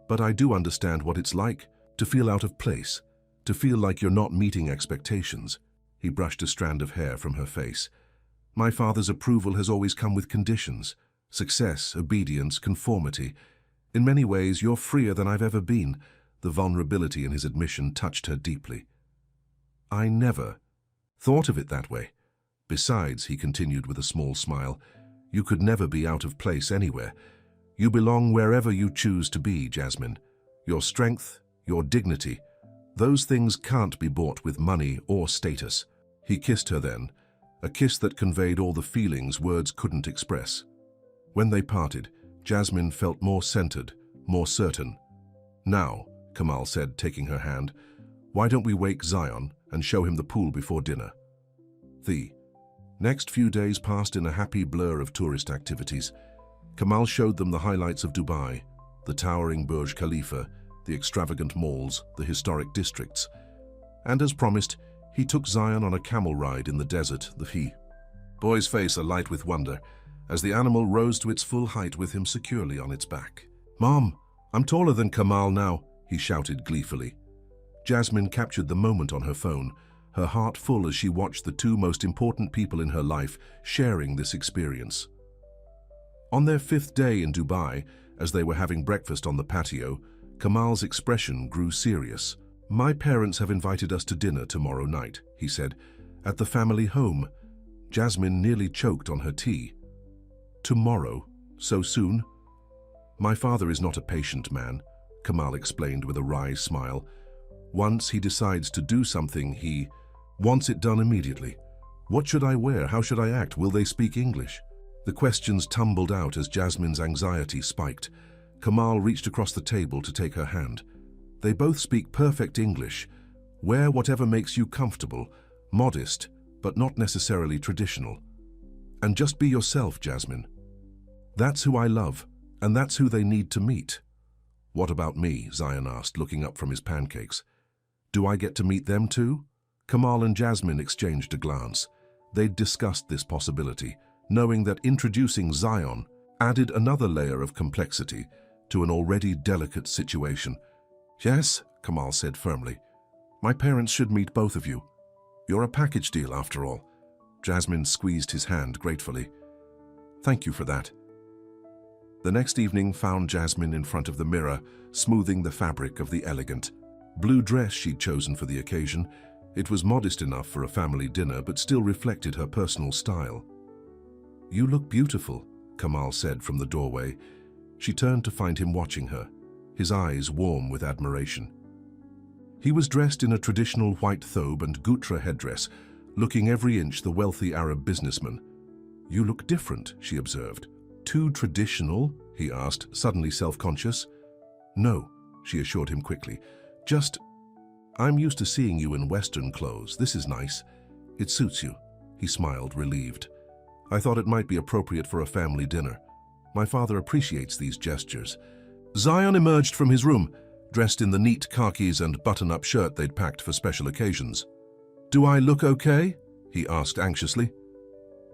but I do understand what it's like to feel out of place, to feel like you're not meeting expectations." He brushed a strand of hair from her face. "My father's approval has always come with conditions. Success, obedience, conformity. In many ways, you're freer than I've ever been." The vulnerability in his admission touched her deeply. "I never thought of it that way. Besides," he continued with a small smile, "you could never be out of place anywhere. You belong wherever you choose to be, Jasmine. Your strength, your dignity, those things can't be bought with money or status. He kissed her then, a kiss that conveyed all the feelings words couldn't express. When they parted, Jasmine felt more centered, more certain. Now, Kamal said, taking her hand, why don't we wake Zion and show him the pool before dinner? The next few days passed in a happy blur of tourist activities. Kamal showed them the highlights of Dubai, the towering Burj Khalifa, the extravagant malls, the historic districts. And as promised, he took Zion on a camel ride in the desert, the boy's face alight with wonder, as the animal rose to its full height with him securely on its back. "Mom, I'm taller than Kamal now," he shouted gleefully. Jasmine captured the moment on her phone, her heart full as she watched the two most important people in her life sharing this experience. On their 5th day in Dubai, as they were having breakfast on the patio, Kamal's expression grew serious. "My parents have invited us to dinner tomorrow night," he said, "at the family home." Jasmine nearly choked on her tea. "Tomorrow? So soon?" "My father is not a patient man," Kamal explained with a wry smile. "Once he decides to do something, he wants it done immediately. What should I wear? How should I act? Will they speak English?" The questions tumbled out as Jasmine's anxiety spiked. Kamal reached across the table to take her hand. "They both speak perfect English. Wear whatever makes you comfortable, modest, but not necessarily traditional. And just be yourself, Jasmine. That's who I love, and that's who they need to meet." "What about me?" Zion asked, looking up from his pancakes. "Do I get to meet them too?" Kamal and Jasmine exchanged a glance. They'd discussed this possibility, knowing that introducing Zion added another layer of complexity to an already delicate situation. "Yes," Kamal said firmly. "My parents should meet both of you. You're a package deal after all." Jasmine squeezed his hand gratefully. "Thank you for that." The next evening found Jasmine in front of the mirror, smoothing the fabric of the elegant blue dress she'd chosen for the occasion. It was modest enough for a family dinner, but still reflected her personal style. "You look beautiful," Kamal said from the doorway. She turned to find him watching her, his eyes warm with admiration. He was dressed in a traditional white thobe and gutra headdress, looking every inch the wealthy Arab businessman. "You look different," she observed. "Too traditional?" he asked, suddenly self-conscious. "No," she assured him quickly. I'm used to seeing you in Western clothes. This is nice. It suits you." He smiled, relieved. "I thought it might be appropriate for a family dinner. My father appreciates these gestures." Zion emerged from his room, dressed in the neat khakis and button-up shirt they'd packed for special occasions. "Do I look okay?" he asked anxiously.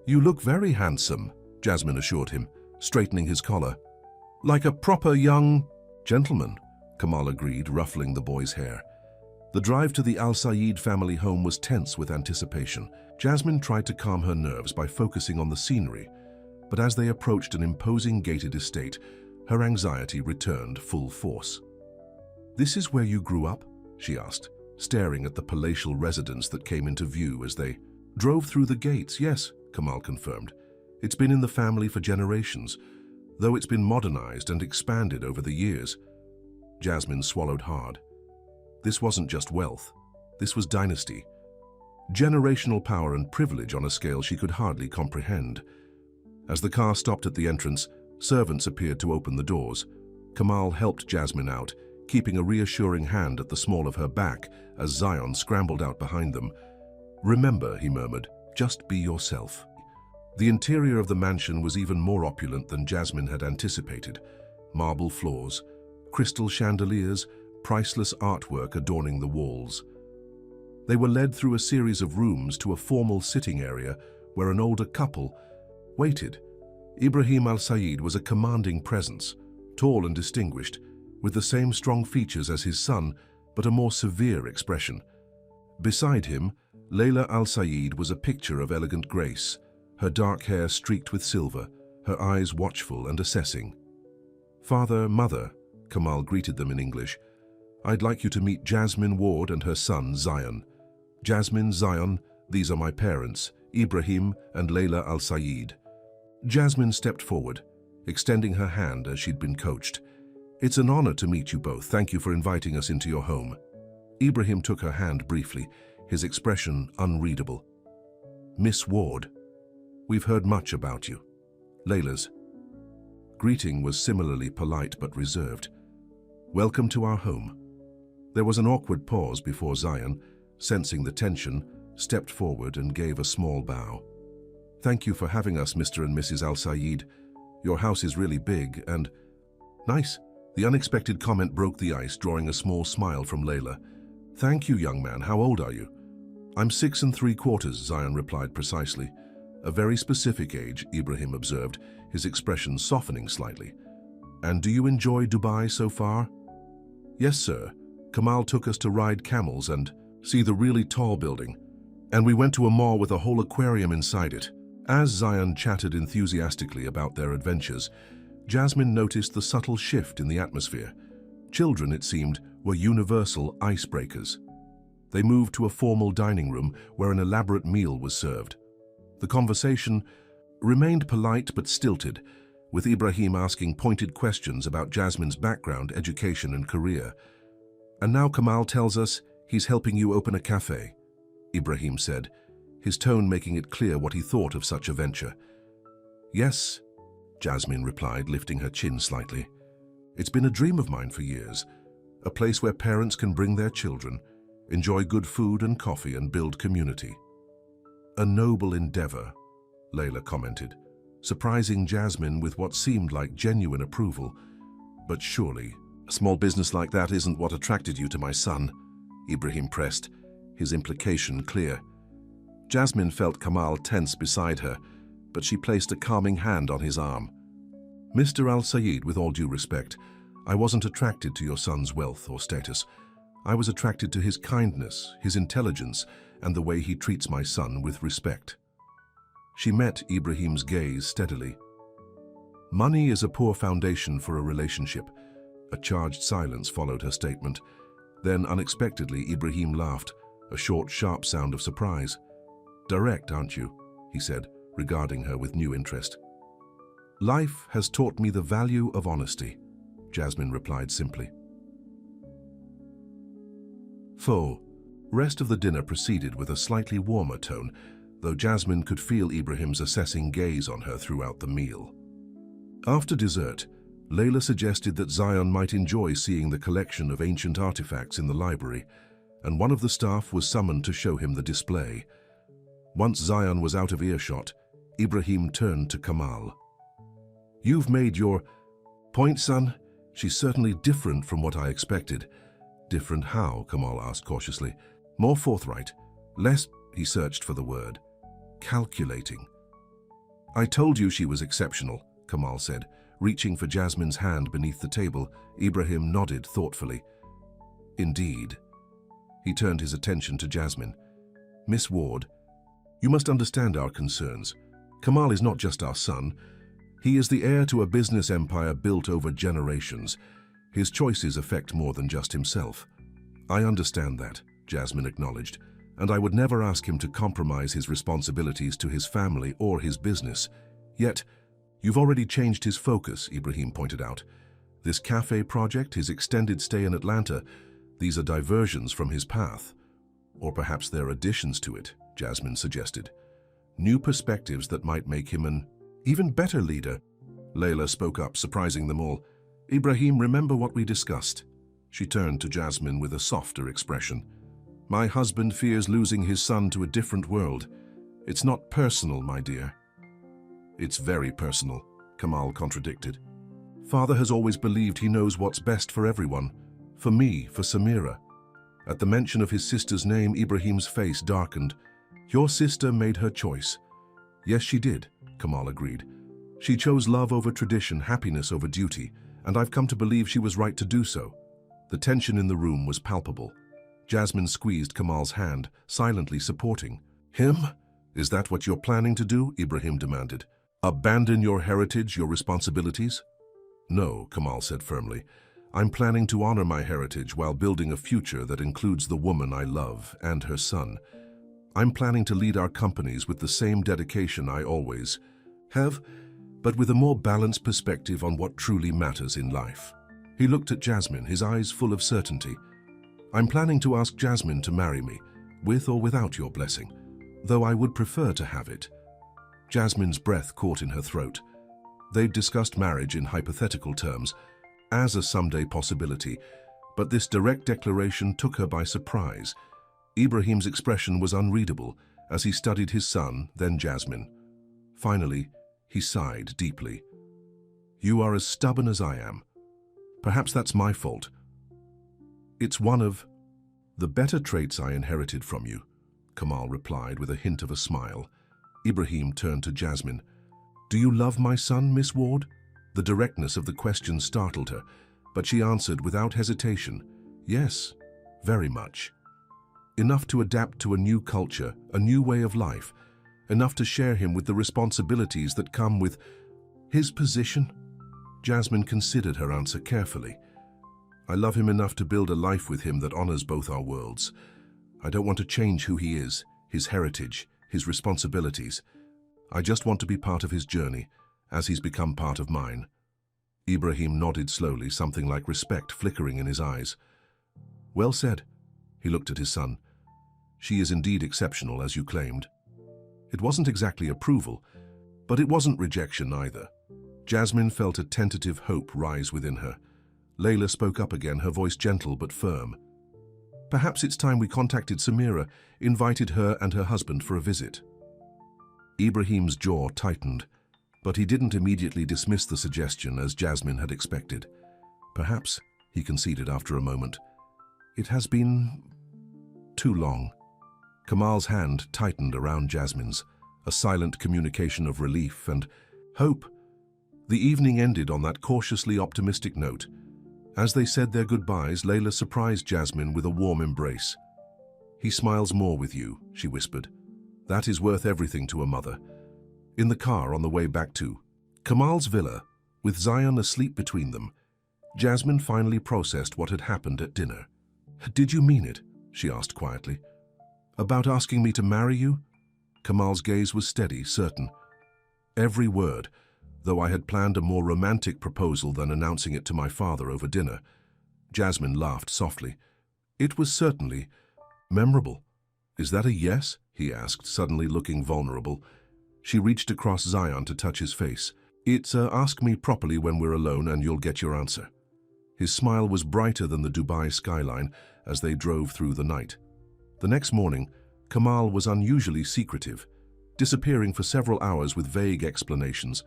"You look very handsome," Jasmine assured him, straightening his collar. "Like a proper young gentleman," Kamal agreed, ruffling the boy's hair. The drive to the Al-Saheds family home was tense with anticipation. Jasmine tried to calm her nerves by focusing on the scenery, but as they approached an imposing gated estate, her anxiety returned full force. "This is where you grew up?" she asked, staring at the palatial residence that came into view as they drove through the gates. "Yes," Kamal confirmed. "It's been in the family for generations, though it's been modernized and expanded over the years." Jasmine swallowed hard. This wasn't just wealth. This was dynasty. Generational power and privilege on a scale she could hardly comprehend. As the car stopped at the entrance, servants appeared to open the doors. Kamal helped Jasmine out, keeping a reassuring hand at the small of her back as Zion scrambled out behind them. "Remember," he murmured, "just be yourself." The interior of the mansion was even more opulent than Jasmine had anticipated. Marble floors, crystal chandeliers, priceless artwork adorning the walls. They were led through a series of rooms to a formal sitting area where an older couple waited. Ibrahim Al-Sayed was a commanding presence, tall and distinguished, with the same strong features as his son, but a more severe expression. Beside him, Layla Al-Sayed was a picture of elegant grace, her dark hair streaked with silver, her eyes watchful and assessing. "Father, mother," Kamal greeted them in English. "I'd like you to meet Jasmine Ward and her son, Zion. Jasmine, Zion, these are my parents, Ibrahim and Layla Al-Sayed." Jasmine stepped forward. extending her hand as she'd been coached. "It's an honor to meet you both. Thank you for inviting us into your home." Ibrahim took her hand briefly, his expression unreadable. "Miss Ward, we've heard much about you." Layla's greeting was similarly polite but reserved. "Welcome to our home." There was an awkward pause before Zion, sensing the tension, stepped forward and gave a small bow. "Thank you for having us, Mr. and Mrs. Al-Sayed. Your house is really big and..." "Nice." The unexpected comment broke the ice, drawing a small smile from Layla. "Thank you, young man. How old are you?" "I'm 6 3/4, Zion replied precisely. "A very specific age," Ibrahim observed, his expression softening slightly. "And do you enjoy Dubai so far?" "Yes, sir. Kamal took us to ride camels and see the really tall building. And we went to a mall with a whole aquarium inside it." As Zion chatted enthusiastically about their adventures, Jasmine noticed the subtle shift in the atmosphere. Children, it seemed, were universal icebreakers. They moved to a formal dining room where an elaborate meal was served. The conversation remained polite but stilted, with Ibrahim asking pointed questions about Jasmine's background, education, and career. "And now Kamal tells us he's helping you open a cafe," Ibrahim said, his tone making it clear what he thought of such a venture. "Yes," Jasmine replied, lifting her chin slightly. "It's been a dream of mine for years, a place where parents can bring their children, enjoy good food and coffee, and build community." "A noble endeavor," Layla commented, surprising Jasmine with what seemed like genuine approval. "But surely, a small business like that isn't what attracted you to my son," Ibrahim pressed, his implication clear. Jasmine felt Kamal tense beside her, but she placed a calming hand on his arm. "Mr. Al-Sayed, with all due respect, I wasn't attracted to your son's wealth or status. I was attracted to his kindness, his intelligence, and the way he treats my son with respect." She met Ibrahim's gaze steadily. "Money is a poor foundation for a relationship." A charged silence followed her statement. Then, unexpectedly, Ibrahim laughed, a short, sharp sound of surprise. "Direct, aren't you?" he said, regarding her with new interest. "Life has taught me the value of honesty," Jasmine replied simply. Rest of the dinner proceeded with a slightly warmer tone, though Jasmine could feel Ibrahim's assessing gaze on her throughout the meal. After dessert, Layla suggested that Zion might enjoy seeing the collection of ancient artifacts in the library, and one of the staff was summoned to show him the display. Once Zion was out of earshot, Ibrahim turned to Kamal. "You've made your point, son. She's certainly different from what I expected." "Different how?" Kamal asked cautiously. "More forthright. Less..." He searched for the word. "Calculating." "I told you she was exceptional," Kamal said, reaching for Jasmine's hand beneath the table. Ibrahim nodded thoughtfully. "Indeed." He turned his attention to Jasmine. "Miss Ward, you must understand our concerns. Kamal is not just our son. He is the heir to a business empire built over generations. His choices affect more than just himself." "I understand that," Jasmine acknowledged, "and I would never ask him to compromise his responsibilities to his family or his business. Yet, you've already changed his focus," Ibrahim pointed out. "This cafe project, his extended stay in Atlanta, these are diversions from his path. Or perhaps they're additions to it," Jasmine suggested. "New perspectives that might make him an even better leader." Layla spoke up, surprising them all. "Ibrahim, remember what we discussed." She turned to Jasmine with a softer expression. "My husband fears losing his son to a different world. It's not personal, my dear." "It's very personal," Kamal contradicted. "Father has always believed he knows what's best for everyone. For me, for Samira." At the mention of his sister's name, Ibrahim's face darkened. "Your sister made her choice." "Yes, she did," Kamal agreed. "She chose love over tradition, happiness over duty, and I've come to believe she was right to do so." The tension in the room was palpable. Jasmine squeezed Kamal's hand, silently supporting. "Him? Is that what you're planning to do?" Ibrahim demanded. "Abandon your heritage, your responsibilities?" "No," Kamal said firmly. "I'm planning to honor my heritage while building a future that includes the woman I love and her son. I'm planning to lead our companies with the same dedication I always have." but with a more balanced perspective on what truly matters in life. He looked at Jasmine, his eyes full of certainty. "I'm planning to ask Jasmine to marry me, with or without your blessing, though I would prefer to have it." Jasmine's breath caught in her throat. They'd discussed marriage in hypothetical terms, as a someday possibility, but this direct declaration took her by surprise. Ibrahim's expression was unreadable as he studied his son, then Jasmine. Finally, he sighed deeply. "You are as stubborn as I am. Perhaps that's my fault. It's one of the better traits I inherited from you," Kamal replied with a hint of a smile. Ibrahim turned to Jasmine. "Do you love my son, Miss Ward?" The directness of the question startled her, but she answered without hesitation, "Yes, very much. Enough to adapt to a new culture, a new way of life, enough to share him with the responsibilities that come with his position." Jasmine considered her answer carefully. "I love him enough to build a life with him that honors both our worlds. I don't want to change who he is, his heritage, his responsibilities. I just want to be part of his journey, as he's become part of mine." Ibrahim nodded slowly, something like respect flickering in his eyes. "Well said." He looked at his son. "She is indeed exceptional, as you claimed." It wasn't exactly approval, but it wasn't rejection either. Jasmine felt a tentative hope rise within her. Layla spoke up again, her voice gentle but firm. "Perhaps it's time we contacted Samira, invited her and her husband for a visit." Ibrahim's jaw tightened, but he didn't immediately dismiss the suggestion as Jasmine had expected. "Perhaps," he conceded after a moment. "It has been too long." Kamal's hand tightened around Jasmine's, a silent communication of relief and hope. The evening ended on that cautiously optimistic note. As they said their goodbyes, Layla surprised Jasmine with a warm embrace. "He smiles more with you," she whispered. "That is worth everything to a mother." In the car on the way back to Kamal's villa, with Zion asleep between them, Jasmine finally processed what had happened at dinner. "Did you mean it?" she asked quietly. "About asking me to marry you?" Kamal's gaze was steady, certain. "Every word, though I had planned a more romantic proposal than announcing it to my father over dinner." Jasmine laughed softly. "It was certainly memorable." "Is that a yes?" he asked, suddenly looking vulnerable. She reached across Zion to touch his face. "It's ask me properly when we're alone and you'll get your answer." His smile was brighter than the Dubai skyline as they drove through the night. The next morning, Kamal was unusually secretive, disappearing for several hours with vague explanations.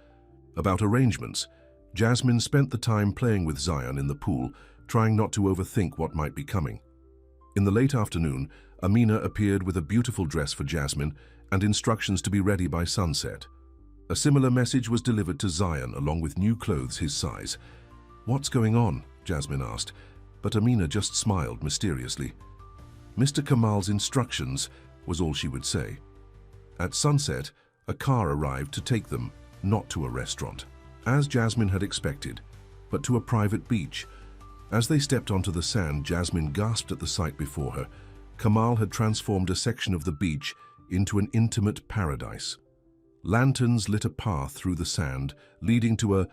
About arrangements, Jasmine spent the time playing with Zion in the pool, trying not to overthink what might be coming. In the late afternoon, Amina appeared with a beautiful dress for Jasmine and instructions to be ready by sunset. A similar message was delivered to Zion along with new clothes his size. "What's going on?" Jasmine asked, but Amina just smiled mysteriously. "Mr. Kamal's instructions," was all she would say. At sunset, a car arrived to take them, not to a restaurant, as Jasmine had expected, but to a private beach. As they stepped onto the sand, Jasmine gasped at the sight before her. Kamal had transformed a section of the beach into an intimate paradise. Lanterns lit a path through the sand, leading to a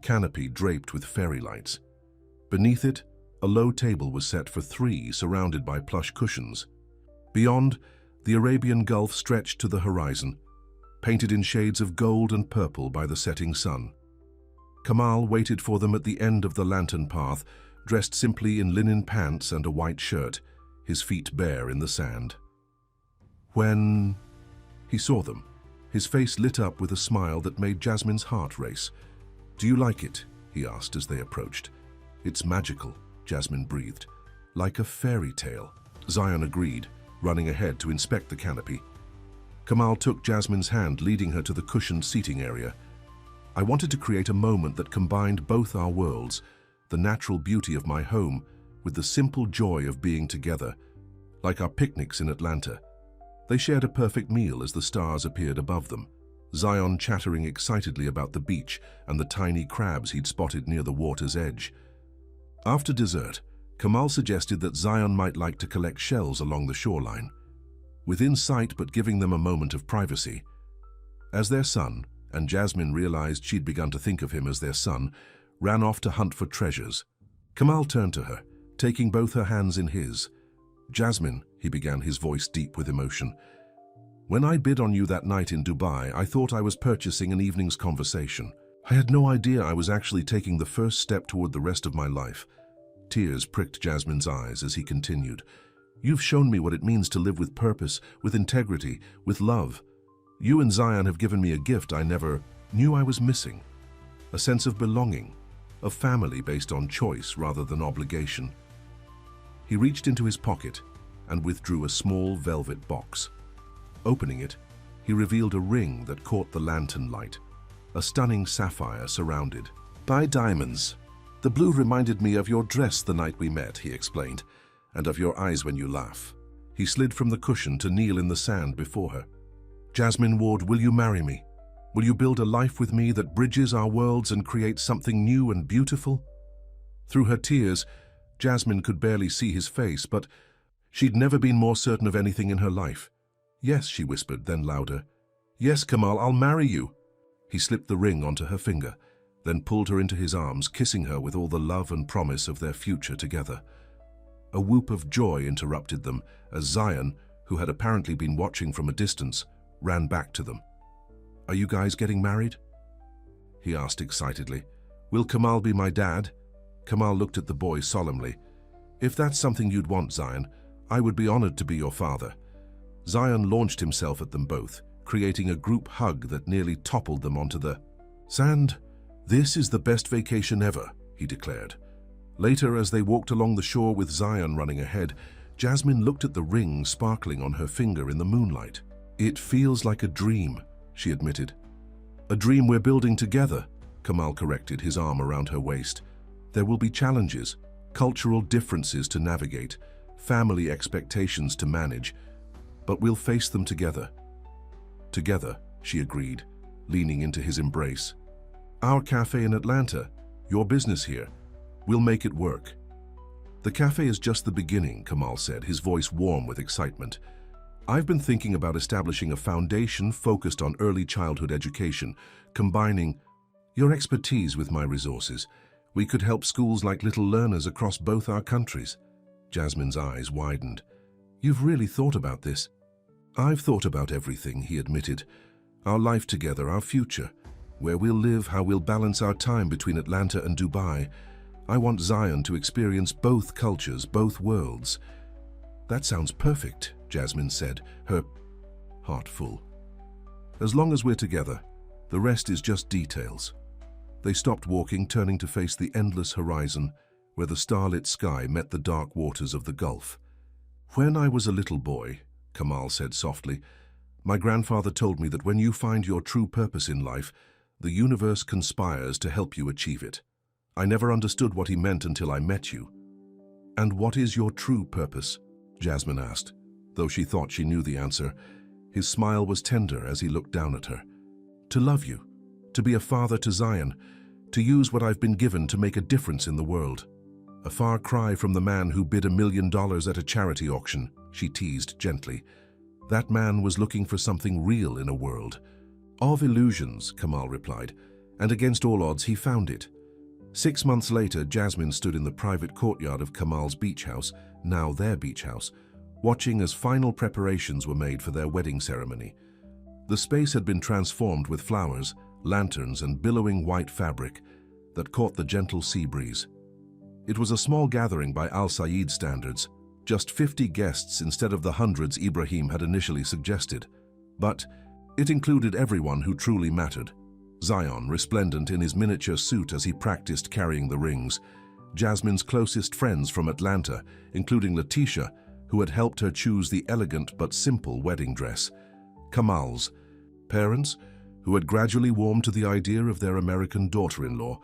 canopy draped with fairy lights. Beneath it, a low table was set for three, surrounded by plush cushions. Beyond, the Arabian Gulf stretched to the horizon, painted in shades of gold and purple by the setting sun. Kamal waited for them at the end of the lantern path, dressed simply in linen pants and a white shirt, his feet bare in the sand. When he saw them, his face lit up with a smile that made Jasmine's heart race. "Do you like it?" he asked as they approached. "It's magical," Jasmine breathed. "Like a fairy tale." Zion agreed, running ahead to inspect the canopy. Kamal took Jasmine's hand, leading her to the cushioned seating area. "I wanted to create a moment that combined both our worlds, the natural beauty of my home with the simple joy of being together, like our picnics in Atlanta." They shared a perfect meal as the stars appeared above them, Zion chattering excitedly about the beach and the tiny crabs he'd spotted near the water's edge. After dessert, Kamal suggested that Zion might like to collect shells along the shoreline, within sight but giving them a moment of privacy. As their son, and Jasmine realized she'd begun to think of him as their son, ran off to hunt for treasures. Kamal turned to her, taking both her hands in his. "Jasmine," he began, his voice deep with emotion, "when I bid on you that night in Dubai, I thought I was purchasing an evening's conversation. I had no idea I was actually taking the first step toward the rest of my life." Tears pricked Jasmine's eyes as he continued. "You've shown me what it means to live with purpose, with integrity, with love. You and Zion have given me a gift I never knew I was missing. A sense of belonging, of family based on choice rather than obligation." He reached into his pocket and withdrew a small velvet box. Opening it, he revealed a ring that caught the lantern light, a stunning sapphire surrounded by diamonds. "The blue reminded me of your dress the night we met," he explained, "and of your eyes when you laugh." He slid from the cushion to kneel in the sand before her. "Jasmine Ward, will you marry me? Will you build a life with me that bridges our worlds and creates something new and beautiful?" Through her tears, Jasmine could barely see his face, but she'd never been more certain of anything in her life. "Yes," she whispered, then louder. "Yes, Kamal, I'll marry you." He slipped the ring onto her finger, then pulled her into his arms, kissing her with all the love and promise of their future together. A whoop of joy interrupted them as Zion, who had apparently been watching from a distance, ran back to them. "Are you guys getting married?" he asked excitedly. "Will Kamal be my dad?" Kamal looked at the boy solemnly. "If that's something you'd want, Zion, I would be honored to be your father." Zion launched himself at them both, creating a group hug that nearly toppled them onto the sand. "This is the best vacation ever," he declared. Later, as they walked along the shore with Zion running ahead, Jasmine looked at the ring sparkling on her finger in the moonlight. "It feels like a dream," she admitted. "A dream we're building together," Kamal corrected, his arm around her waist. "There will be challenges, cultural differences to navigate, family expectations to manage, but we'll face them together." "Together," she agreed, leaning into his embrace. "Our cafe in Atlanta, your business here, we'll make it work." "The cafe is just the beginning," Kamal said, his voice warm with excitement. "I've been thinking about establishing a foundation focused on early childhood education, combining your expertise with my resources. We could help schools like Little Learners across both our countries." Jasmine's eyes widened. "You've really thought about this?" "I've thought about everything," he admitted. "Our life together, our future, where we'll live, how we'll balance our time between Atlanta and Dubai. I want Zion to experience both cultures, both worlds." "That sounds perfect," Jasmine said, her heart full. "As long as we're together, the rest is just details." They stopped walking, turning to face the endless horizon, where the starlit sky met the dark waters of the Gulf. "When I was a little boy," Kamal said softly, "my grandfather told me that when you find your true purpose in life, the universe conspires to help you achieve it. I never understood what he meant until I met you." "And what is your true purpose?" Jasmine asked, though she thought she knew the answer. His smile was tender as he looked down at her. "To love you, to be a father to Zion, to use what I've been given to make a difference in the world." "A far cry from the man who bid $1 million at a charity auction," she teased gently. "That man was looking for something real in a world of illusions," Kamal replied, "and against all odds he found it." 6 months later, Jasmine stood in the private courtyard of Kamal's beach house, now their beach house, watching as final preparations were made for their wedding ceremony. The space had been transformed with flowers, lanterns, and billowing white fabric that caught the gentle sea breeze. It was a small gathering by Al-Saheds standards, just 50 guests instead of the hundreds Ibrahim had initially suggested. But it included everyone who truly mattered. Zion, resplendent in his miniature suit as he practiced carrying the rings. Jasmine's closest friends from Atlanta, including Letitia, who had helped her choose the elegant but simple wedding dress. Kamal's parents, who had gradually warmed to the idea of their American daughter-in-law.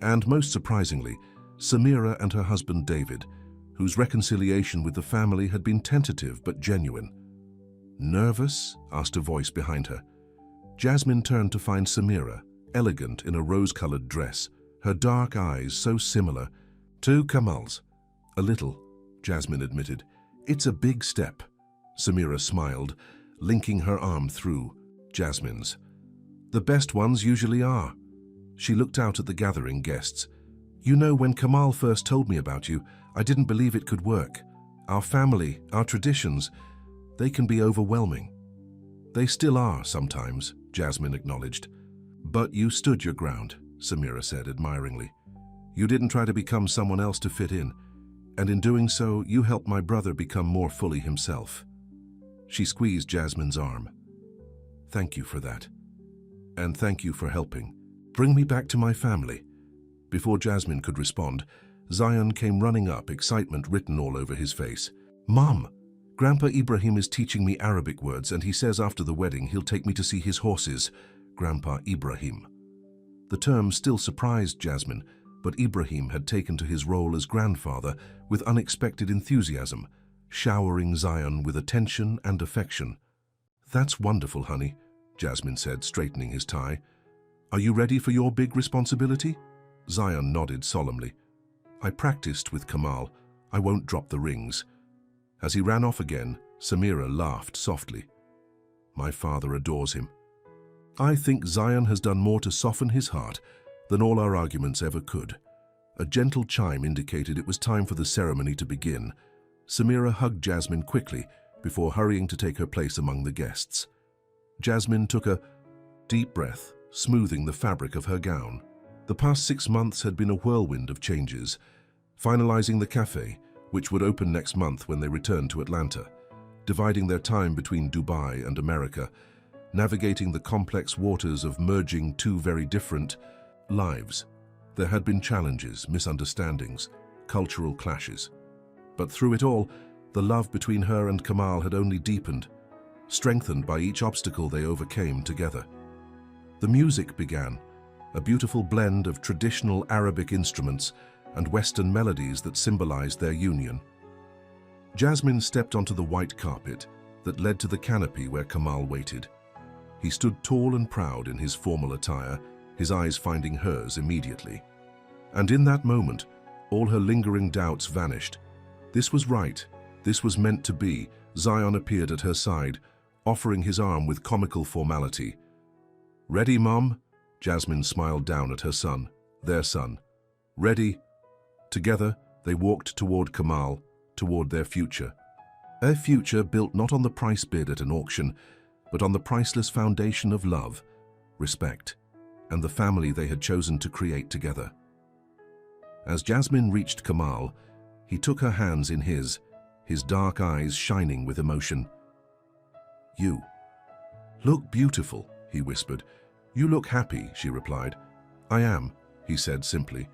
And most surprisingly, Samira and her husband David, whose reconciliation with the family had been tentative but genuine. "Nervous?" asked a voice behind her. Jasmine turned to find Samira, elegant in a rose-colored dress, her dark eyes so similar to Kamal's. "A little," Jasmine admitted. "It's a big step." Samira smiled, linking her arm through Jasmine's. The best ones usually are. She looked out at the gathering guests. You know, when Kamal first told me about you, I didn't believe it could work. Our family, our traditions, they can be overwhelming. They still are sometimes, Jasmine acknowledged. But you stood your ground, Samira said admiringly. You didn't try to become someone else to fit in, and in doing so, you helped my brother become more fully himself. She squeezed Jasmine's arm. Thank you for that. And thank you for helping. Bring me back to my family. Before Jasmine could respond, Zion came running up, excitement written all over his face. Mom, Grandpa Ibrahim is teaching me Arabic words, and he says after the wedding he'll take me to see his horses. Grandpa Ibrahim. The term still surprised Jasmine, but Ibrahim had taken to his role as grandfather with unexpected enthusiasm, showering Zion with attention and affection. That's wonderful, honey, Jasmine said, straightening his tie. Are you ready for your big responsibility? Zion nodded solemnly. I practiced with Kamal. I won't drop the rings. As he ran off again, Samira laughed softly. My father adores him. I think Zion has done more to soften his heart than all our arguments ever could. A gentle chime indicated it was time for the ceremony to begin. Samira hugged Jasmine quickly before hurrying to take her place among the guests. Jasmine took a deep breath, smoothing the fabric of her gown. The past 6 months had been a whirlwind of changes, finalizing the cafe, which would open next month when they returned to Atlanta, dividing their time between Dubai and America, navigating the complex waters of merging two very different lives. There had been challenges, misunderstandings, cultural clashes. But through it all, the love between her and Kamal had only deepened, strengthened by each obstacle they overcame together. The music began, a beautiful blend of traditional Arabic instruments and Western melodies that symbolized their union. Jasmine stepped onto the white carpet that led to the canopy where Kamal waited. He stood tall and proud in his formal attire, his eyes finding hers immediately. And in that moment, all her lingering doubts vanished. This was right. This was meant to be. Zion appeared at her side, offering his arm with comical formality. Ready, Mom? Jasmine smiled down at her son, their son. Ready? Together, they walked toward Kamal, toward their future. A future built not on the price bid at an auction, but on the priceless foundation of love, respect, and the family they had chosen to create together. As Jasmine reached Kamal, he took her hands in his dark eyes shining with emotion. You look beautiful, he whispered. You look happy, she replied. I am, he said simply.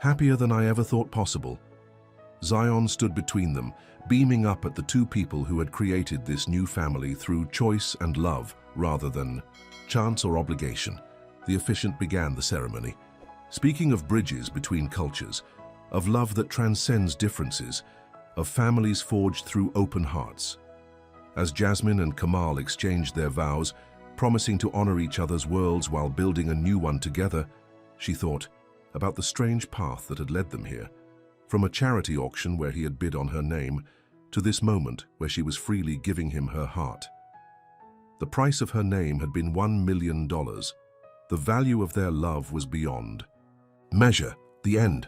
Happier than I ever thought possible. Zion stood between them, beaming up at the two people who had created this new family through choice and love rather than chance or obligation. The officiant began the ceremony. Speaking of bridges between cultures, of love that transcends differences, of families forged through open hearts. As Jasmine and Kamal exchanged their vows, promising to honor each other's worlds while building a new one together, she thought about the strange path that had led them here, from a charity auction where he had bid on her name, to this moment where she was freely giving him her heart. The price of her name had been $1 million. The value of their love was beyond measure. The end.